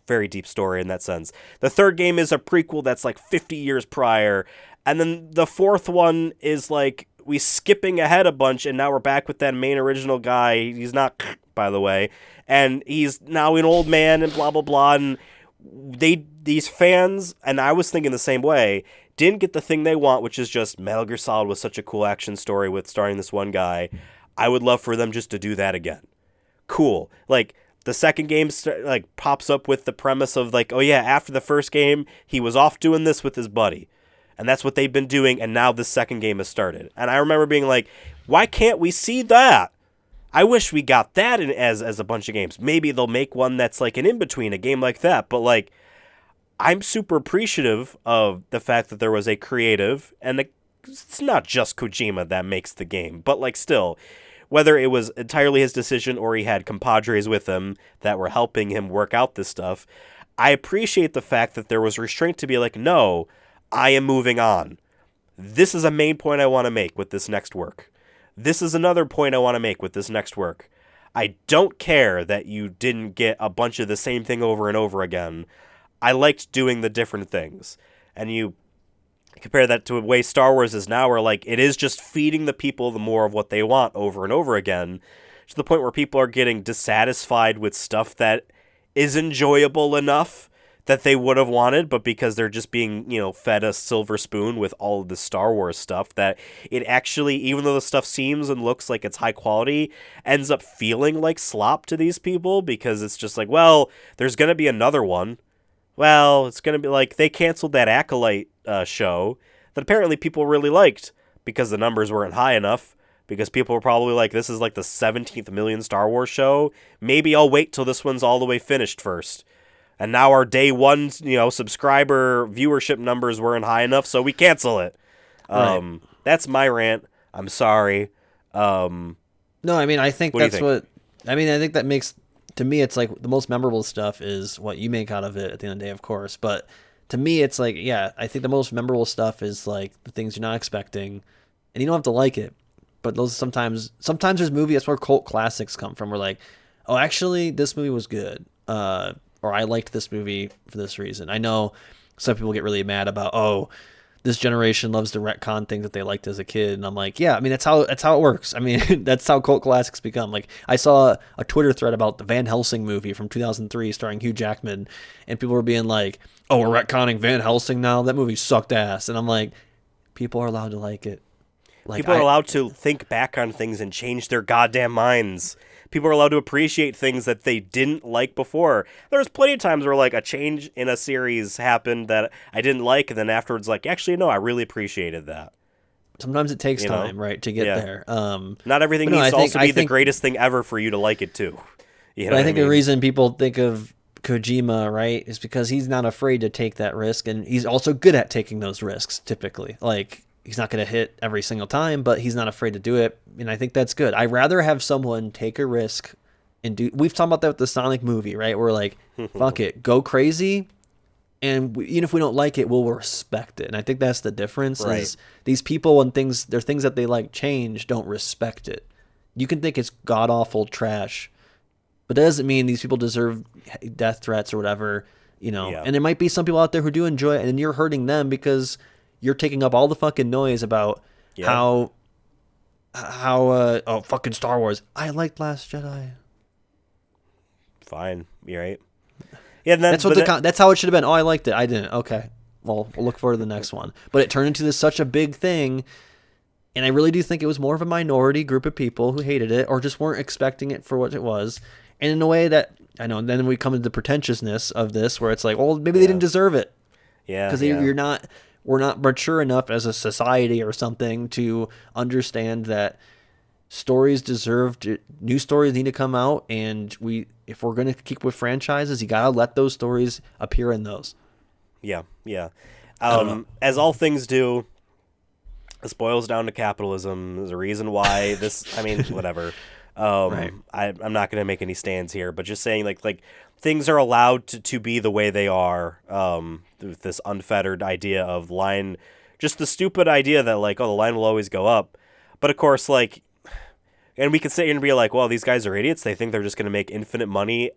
very deep story in that sense. The third game is a prequel that's like 50 years prior, and then the fourth one is like we skipping ahead a bunch, and now we're back with that main original guy. He's not, by the way, and he's now an old man and blah blah blah. And these fans, and I was thinking the same way, didn't get the thing they want, which is just Metal Gear Solid was such a cool action story with starring this one guy. I would love for them just to do that again. Cool, like. The second game pops up with the premise of like, oh yeah, after the first game, he was off doing this with his buddy. And that's what they've been doing, and now the second game has started. And I remember being like, why can't we see that? I wish we got that as a bunch of games. Maybe they'll make one that's like an in-between, a game like that. But like, I'm super appreciative of the fact that there was a creative, and it's not just Kojima that makes the game, but like still, whether it was entirely his decision or he had compadres with him that were helping him work out this stuff, I appreciate the fact that there was restraint to be like, no, I am moving on. This is a main point I want to make with this next work. This is another point I want to make with this next work. I don't care that you didn't get a bunch of the same thing over and over again. I liked doing the different things. And you compare that to the way Star Wars is now, where like it is just feeding the people the more of what they want over and over again, to the point where people are getting dissatisfied with stuff that is enjoyable enough that they would have wanted, but because they're just being, fed a silver spoon with all of the Star Wars stuff, that it actually, even though the stuff seems and looks like it's high quality, ends up feeling like slop to these people, because it's just like, well, there's going to be another one. Well, it's going to be like, they canceled that Acolyte show that apparently people really liked because the numbers weren't high enough, because people were probably like, this is like the 17th million Star Wars show. Maybe I'll wait till this one's all the way finished first. And now our day one, subscriber viewership numbers weren't high enough, so we cancel it. Right. That's my rant. I'm sorry. No, I mean, I think I think that makes, to me, it's like the most memorable stuff is what you make out of it at the end of the day, of course. But to me, it's like, yeah, I think the most memorable stuff is like the things you're not expecting, and you don't have to like it. But those sometimes there's movies, that's where cult classics come from. We're like, oh, actually, this movie was good. Or I liked this movie for this reason. I know some people get really mad about, oh, this generation loves to retcon things that they liked as a kid. And I'm like, yeah, I mean, that's how it works. I mean, that's how cult classics become. Like, I saw a Twitter thread about the Van Helsing movie from 2003 starring Hugh Jackman, and people were being like, oh, we're retconning Van Helsing now? That movie sucked ass. And I'm like, people are allowed to like it. Like, people are allowed to think back on things and change their goddamn minds. People are allowed to appreciate things that they didn't like before. There's plenty of times where like a change in a series happened that I didn't like, and then afterwards like, actually, no, I really appreciated that. Sometimes it takes time, right, to get there. Not everything needs to also be the greatest thing ever for you to like it too. But I think the reason people think of Kojima, right, is because he's not afraid to take that risk, and he's also good at taking those risks, typically. Like, he's not going to hit every single time, but he's not afraid to do it, and I think that's good. I'd rather have someone take a risk and do... We've talked about that with the Sonic movie, right? We're like, fuck it, go crazy, and even if we don't like it, we'll respect it. And I think that's the difference, right. Is these people, when things that they like change, don't respect it. You can think it's god-awful trash, but that doesn't mean these people deserve death threats or whatever, Yeah. And there might be some people out there who do enjoy it, and you're hurting them because you're taking up all the fucking noise about how fucking Star Wars. I liked Last Jedi. Fine, you're right. Yeah, that's how it should have been. Oh, I liked it. I didn't. Okay, well, we'll look forward to the next one. But it turned into such a big thing, and I really do think it was more of a minority group of people who hated it or just weren't expecting it for what it was. And in a way that I know, and then we come into the pretentiousness of this, where it's like, well, maybe they didn't deserve it. Yeah, because we're not mature enough as a society or something to understand that new stories need to come out, and if we're going to keep with franchises, you got to let those stories appear in those. Yeah. As all things do, this boils down to capitalism. There's a reason why whatever. Right. I'm not going to make any stands here, but just saying like things are allowed to be the way they are, with this unfettered idea of line, just the stupid idea that like, oh, the line will always go up. But of course, like, and we can sit here and be like, well, these guys are idiots. They think they're just going to make infinite money,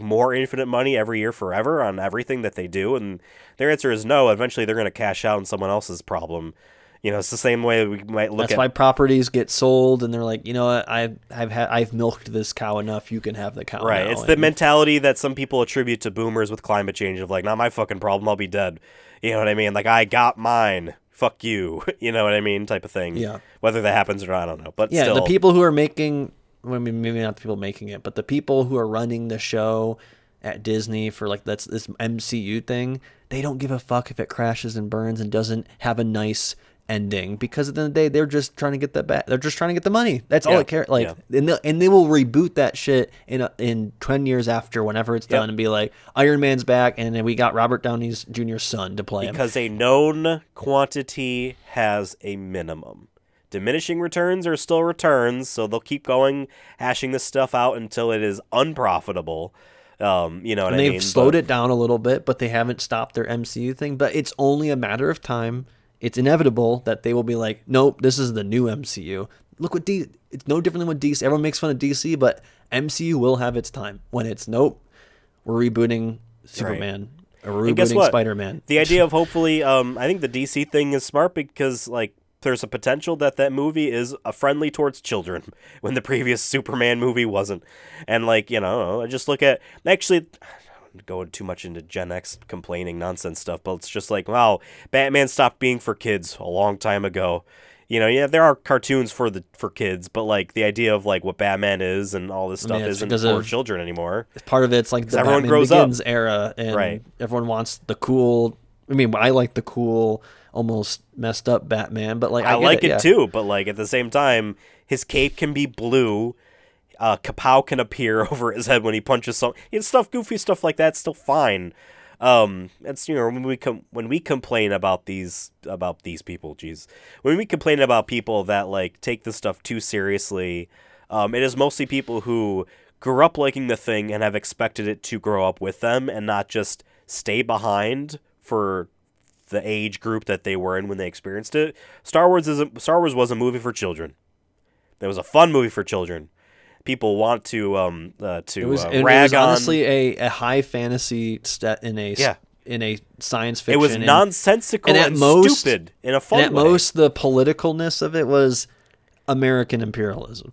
more infinite money every year forever on everything that they do. And their answer is no. Eventually they're going to cash out on someone else's problem. It's the same way we might look at... That's why properties get sold, and they're like, you know what, I've milked this cow enough, you can have the cow Right, now. It's the mentality that some people attribute to boomers with climate change of like, not my fucking problem, I'll be dead. You know what I mean? Like, I got mine, fuck you, you know what I mean? Type of thing. Yeah. Whether that happens or not, I don't know. But yeah, still... the people who are making... maybe not the people making it, but the people who are running the show at Disney for like that's this MCU thing, they don't give a fuck if it crashes and burns and doesn't have a nice ending, because at the end of the day they're just trying to get that back. They're just trying to get the money. That's all it cares. Like, and they will reboot that shit in 10 years after, whenever it's done, and be like, Iron Man's back, and then we got Robert Downey Jr.'s son to play him. Because a known quantity has a minimum. Diminishing returns are still returns, so they'll keep going, hashing this stuff out until it is unprofitable. You know what I mean? And they've slowed it down a little bit, but they haven't stopped their MCU thing. But it's only a matter of time. It's inevitable that they will be like, nope, this is the new MCU. Look what it's no different than what DC. Everyone makes fun of DC, but MCU will have its time when it's, nope, we're rebooting Superman. Right. Or we're rebooting Spider-Man. The idea of hopefully, I think the DC thing is smart because, like, there's a potential that movie is friendly towards children when the previous Superman movie wasn't. And, like, you know, I just look at, actually, I'm going too much into Gen X complaining nonsense stuff, but it's just like, wow, Batman stopped being for kids a long time ago. You know, yeah, there are cartoons for kids, but like the idea of like what Batman is and all this stuff isn't for children anymore. Part of it's like the everyone Batman grows Begins up. era, and everyone wants the cool. I mean, I like the cool, almost messed up Batman, but like I like it too. But like at the same time, his cape can be blue. Kapow can appear over his head when he punches something. Goofy stuff like that's still fine. It's, you know, when we complain about these people, when we complain about people that like take this stuff too seriously, it is mostly people who grew up liking the thing and have expected it to grow up with them and not just stay behind for the age group that they were in when they experienced it. Star Wars was a movie for children. It was a fun movie for children. People want to rag on. It was honestly a high fantasy in a science fiction. It was nonsensical and stupid in a fun way. At most, the politicalness of it was American imperialism,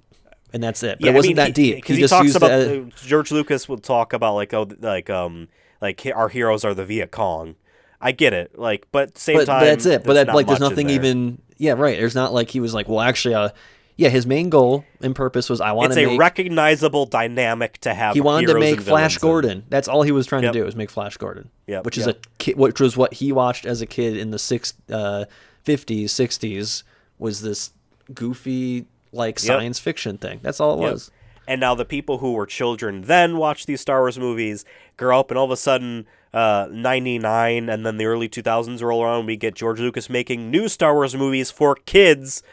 and that's it. But it wasn't that deep. Because he talks about George Lucas will talk about like our heroes are the Viet Cong. I get it, like, but at the same time, but that's it. But like, there's nothing there. even. Yeah, right. There's not like he was like, well, actually, his main goal and purpose was it's a recognizable dynamic to have. He wanted to make Flash Gordon. In. That's all he was trying to do, was make Flash Gordon. Which was what he watched as a kid in the 50s, 60s. Was this goofy like science fiction thing? That's all it was. And now the people who were children then watch these Star Wars movies, grow up, and all of a sudden, 99 and then the early 2000s roll around. We get George Lucas making new Star Wars movies for kids.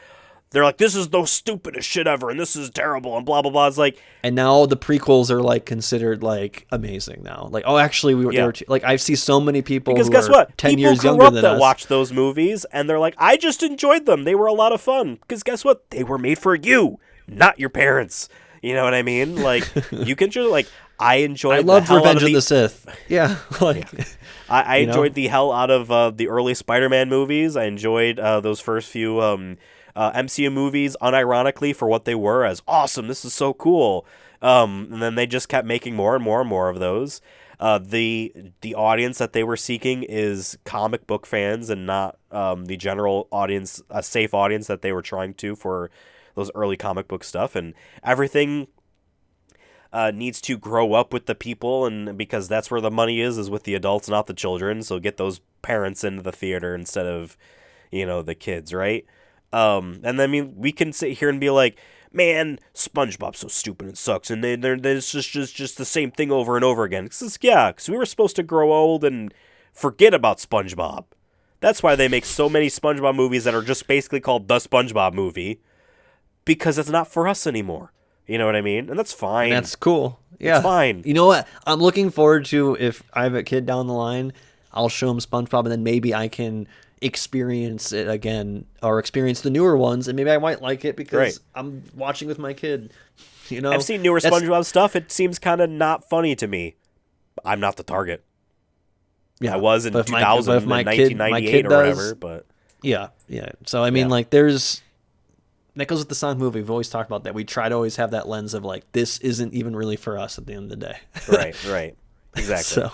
They're like, this is the stupidest shit ever, and this is terrible, and blah, blah, blah. It's like... And now the prequels are, like, considered, like, amazing now. Like, oh, actually, they were like, I see so many people because who guess are what? 10 people years younger than us. that watch those movies, and they're like, I just enjoyed them. They were a lot of fun. Because guess what? They were made for you, not your parents. You know what I mean? Like, you can just, like, I enjoyed loved Revenge of the Sith. Yeah. I enjoyed the hell out of the early Spider-Man movies. I enjoyed those first few... MCU movies, unironically, for what they were, as awesome. This is so cool. And then they just kept making more and more and more of those. The audience that they were seeking is comic book fans and not the general audience, a safe audience that they were trying to for those early comic book stuff. And everything needs to grow up with the people, and because that's where the money is with the adults, not the children. So get those parents into the theater instead of, the kids, right? And then, I mean, we can sit here and be like, man, SpongeBob's so stupid and sucks, and it's just the same thing over and over again. Because we were supposed to grow old and forget about SpongeBob. That's why they make so many SpongeBob movies that are just basically called The SpongeBob Movie, because it's not for us anymore. You know what I mean? And that's fine. And that's cool. Yeah. It's fine. You know what? I'm looking forward to, if I have a kid down the line, I'll show him SpongeBob, and then maybe I can experience it again, or experience the newer ones, and maybe I might like it because I'm watching with my kid. I've seen newer SpongeBob stuff. It seems kind of not funny to me. I'm not the target. I was in 2000 and 1998 or whatever, but yeah. So I mean, like, that goes with the Sonic movie. We've always talked about that. We try to always have that lens of like, this isn't even really for us at the end of the day. Right. Exactly.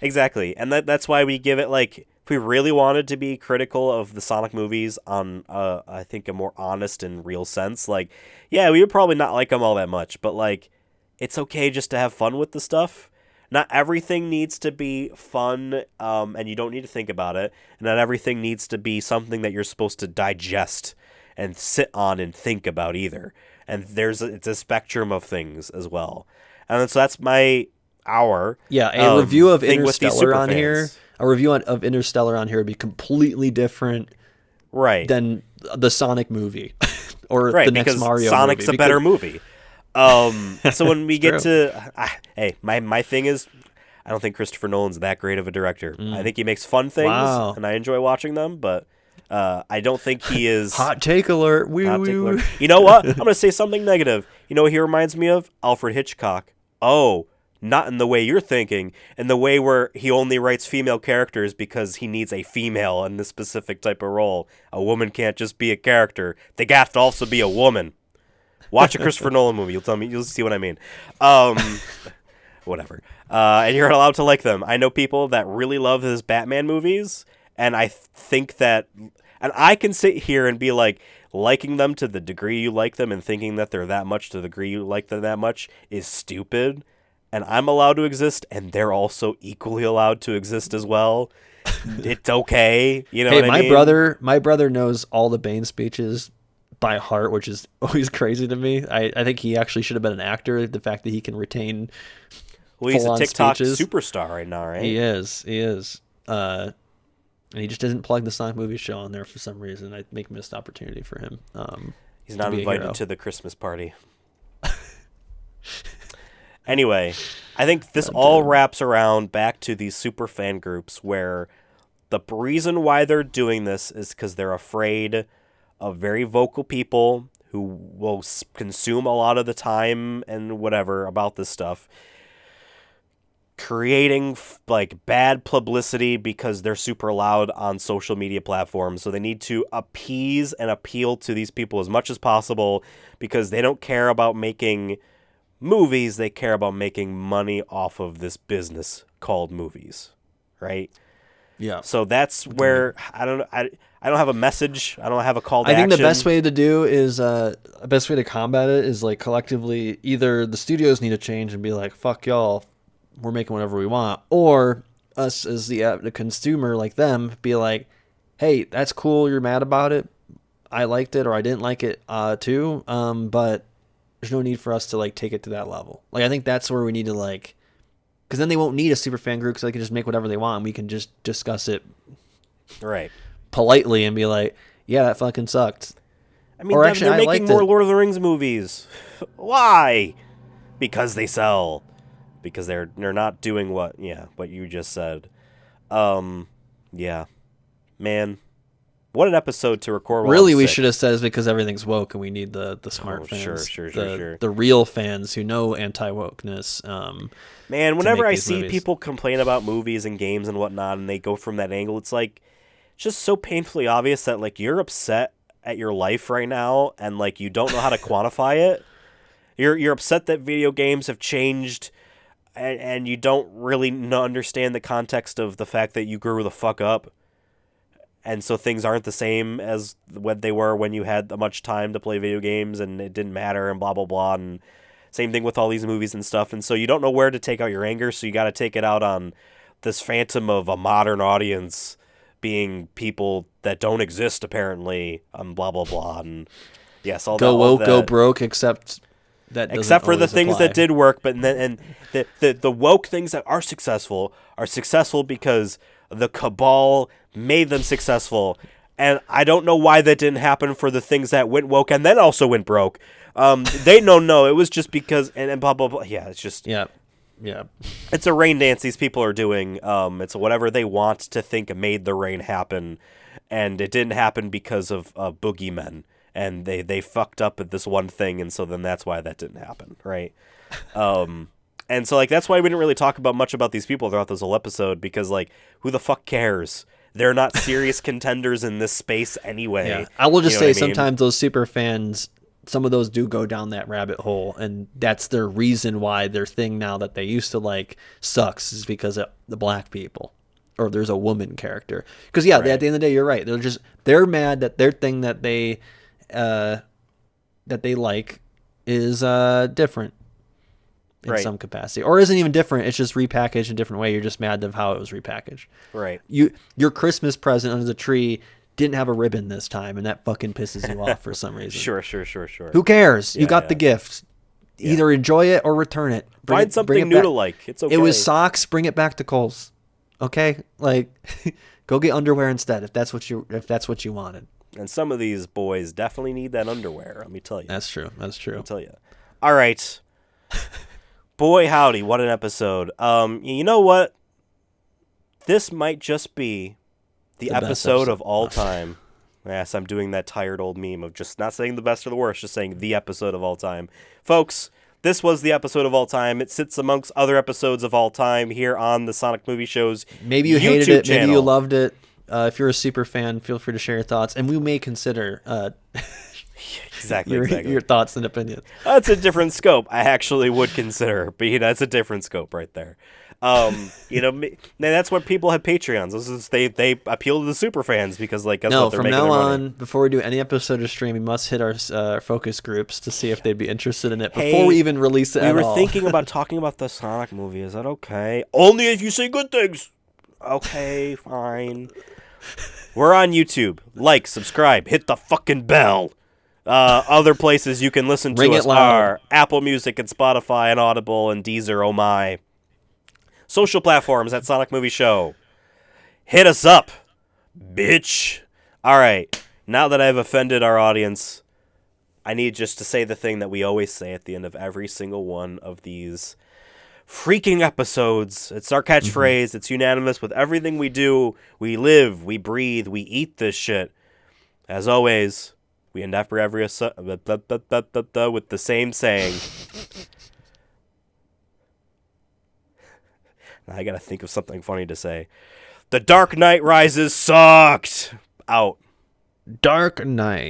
Exactly, and that's why we give it, like, if we really wanted to be critical of the Sonic movies on, I think, a more honest and real sense, like, yeah, we would probably not like them all that much, but, like, it's okay just to have fun with the stuff. Not everything needs to be fun, and you don't need to think about it. And not everything needs to be something that you're supposed to digest and sit on and think about either. And it's a spectrum of things as well. And so that's my hour. Yeah, a review of thing with these Interstellar on superfans. here. A review of Interstellar on here would be completely different Right. than the Sonic movie or Right, the next because Mario Sonic's movie. a better movie. So when we get true. to... hey, my thing is, I don't think Christopher Nolan's that great of a director. Mm. I think he makes fun things, Wow. and I enjoy watching them, but I don't think he is... Hot take alert. Hot take alert. You know what? I'm going to say something negative. You know what he reminds me of? Alfred Hitchcock. Oh, not in the way you're thinking, in the way where he only writes female characters because he needs a female in this specific type of role. A woman can't just be a character. They got to also be a woman. Watch a Christopher Nolan movie. You'll see what I mean. Whatever. And you're allowed to like them. I know people that really love his Batman movies, and I think that... And I can sit here and be like, liking them to the degree you like them and thinking that they're that much to the degree you like them that much is stupid. And I'm allowed to exist, and they're also equally allowed to exist as well. It's okay. You know what I mean? My brother knows all the Bane speeches by heart, which is always crazy to me. I think he actually should have been an actor. The fact that he can retain Well, he's a full-on TikTok speeches. superstar right now, right? He is. And he just doesn't plug the Sonic movie show on there for some reason. I make missed opportunity for him. He's not be a invited hero. to the Christmas party. Anyway, I think this all wraps around back to these super fan groups where the reason why they're doing this is because they're afraid of very vocal people who will consume a lot of the time and whatever about this stuff, creating like bad publicity because they're super loud on social media platforms. So they need to appease and appeal to these people as much as possible because they don't care about making movies, they care about making money off of this business called movies, right? Yeah. So that's where I don't have a message. I don't have a call to action. I think the best way to do is the best way to combat it is like collectively either the studios need to change and be like, fuck y'all, we're making whatever we want, or us as the consumer like them be like, hey, that's cool, you're mad about it, I liked it or I didn't like it too, but there's no need for us to like take it to that level. Like I think that's where we need to like, because then they won't need a super fan group because they can just make whatever they want and we can just discuss it right politely and be like, yeah, that fucking sucked. I mean, or they're actually, making more Lord of the Rings movies. Why? Because they sell. Because they're not doing what you just said. Yeah. Man. What an episode to record. Really, we should have said is because everything's woke and we need the smart fans. Sure. The real fans who know anti-wokeness. Man, whenever I see movies. people complain about movies and games and whatnot and they go from that angle, it's like just so painfully obvious that like you're upset at your life right now and like you don't know how to quantify it. You're upset that video games have changed and you don't really understand the context of the fact that you grew the fuck up. And so things aren't the same as what they were when you had much time to play video games and it didn't matter and blah, blah, blah. And same thing with all these movies and stuff. And so you don't know where to take out your anger. So you got to take it out on this phantom of a modern audience being people that don't exist apparently and blah, blah, blah. And yes, all go that. woke, go broke, except for the things that did work. But then the woke things that are successful because the cabal made them successful, and I don't know why that didn't happen for the things that went woke and then also went broke. They no, it was just because and blah blah blah. Yeah, it's just yeah. It's a rain dance these people are doing. It's whatever they want to think made the rain happen, and it didn't happen because of boogeymen, and they fucked up at this one thing, and so then that's why that didn't happen, right? And so, like, that's why we didn't really talk much about these people throughout this whole episode, because, like, who the fuck cares? They're not serious contenders in this space anyway. Yeah. I will just say what I mean? sometimes those super fans, some of those do go down that rabbit hole, and that's their reason why their thing now that they used to like sucks is because of the black people. Or there's a woman character. Because, yeah, Right. at the end of the day, you're right. They're mad that their thing that they like is different. in Right. some capacity, or isn't even different. It's just repackaged in a different way. You're just mad of how it was repackaged. Right. Your Christmas present under the tree didn't have a ribbon this time, and that fucking pisses you off for some reason. Sure. Who cares? You Yeah, got yeah. the gift. Either enjoy it or return it. Find something new to like. It's okay. It was socks. Bring it back to Kohl's. Okay, like go get underwear instead if that's what you wanted. And some of these boys definitely need that underwear. Let me tell you. That's true. I'll tell you. All right. Boy, howdy, what an episode. You know what? This might just be the best episode of all time. Yes, I'm doing that tired old meme of just not saying the best or the worst, just saying the episode of all time. Folks, this was the episode of all time. It sits amongst other episodes of all time here on the Sonic Movie Show's Maybe you YouTube hated it. channel. Maybe you loved it. If you're a super fan, feel free to share your thoughts, and we may consider Exactly. your thoughts and opinions. That's a different scope. I actually would consider, but that's a different scope right there. That's what people have Patreons. This is they appeal to the super fans because that's what they're from making now their on, money. before we do any episode of stream, we must hit our focus groups to see if they'd be interested in it Hey, before we even release it. We at were all. thinking about talking about the Sonic movie. Is that okay? Only if you say good things. Okay, fine. We're on YouTube. Like, subscribe, hit the fucking bell. Other places you can listen to Ring us it loud. are Apple Music and Spotify and Audible and Deezer. Oh my. Social platforms at Sonic Movie Show. Hit us up, bitch. All right. Now that I've offended our audience, I need just to say the thing that we always say at the end of every single one of these freaking episodes. It's our catchphrase. It's unanimous with everything we do. We live, we breathe, we eat this shit. As always, we end after every with the same saying. I gotta think of something funny to say. The Dark Knight Rises sucked. Out. Dark Knight.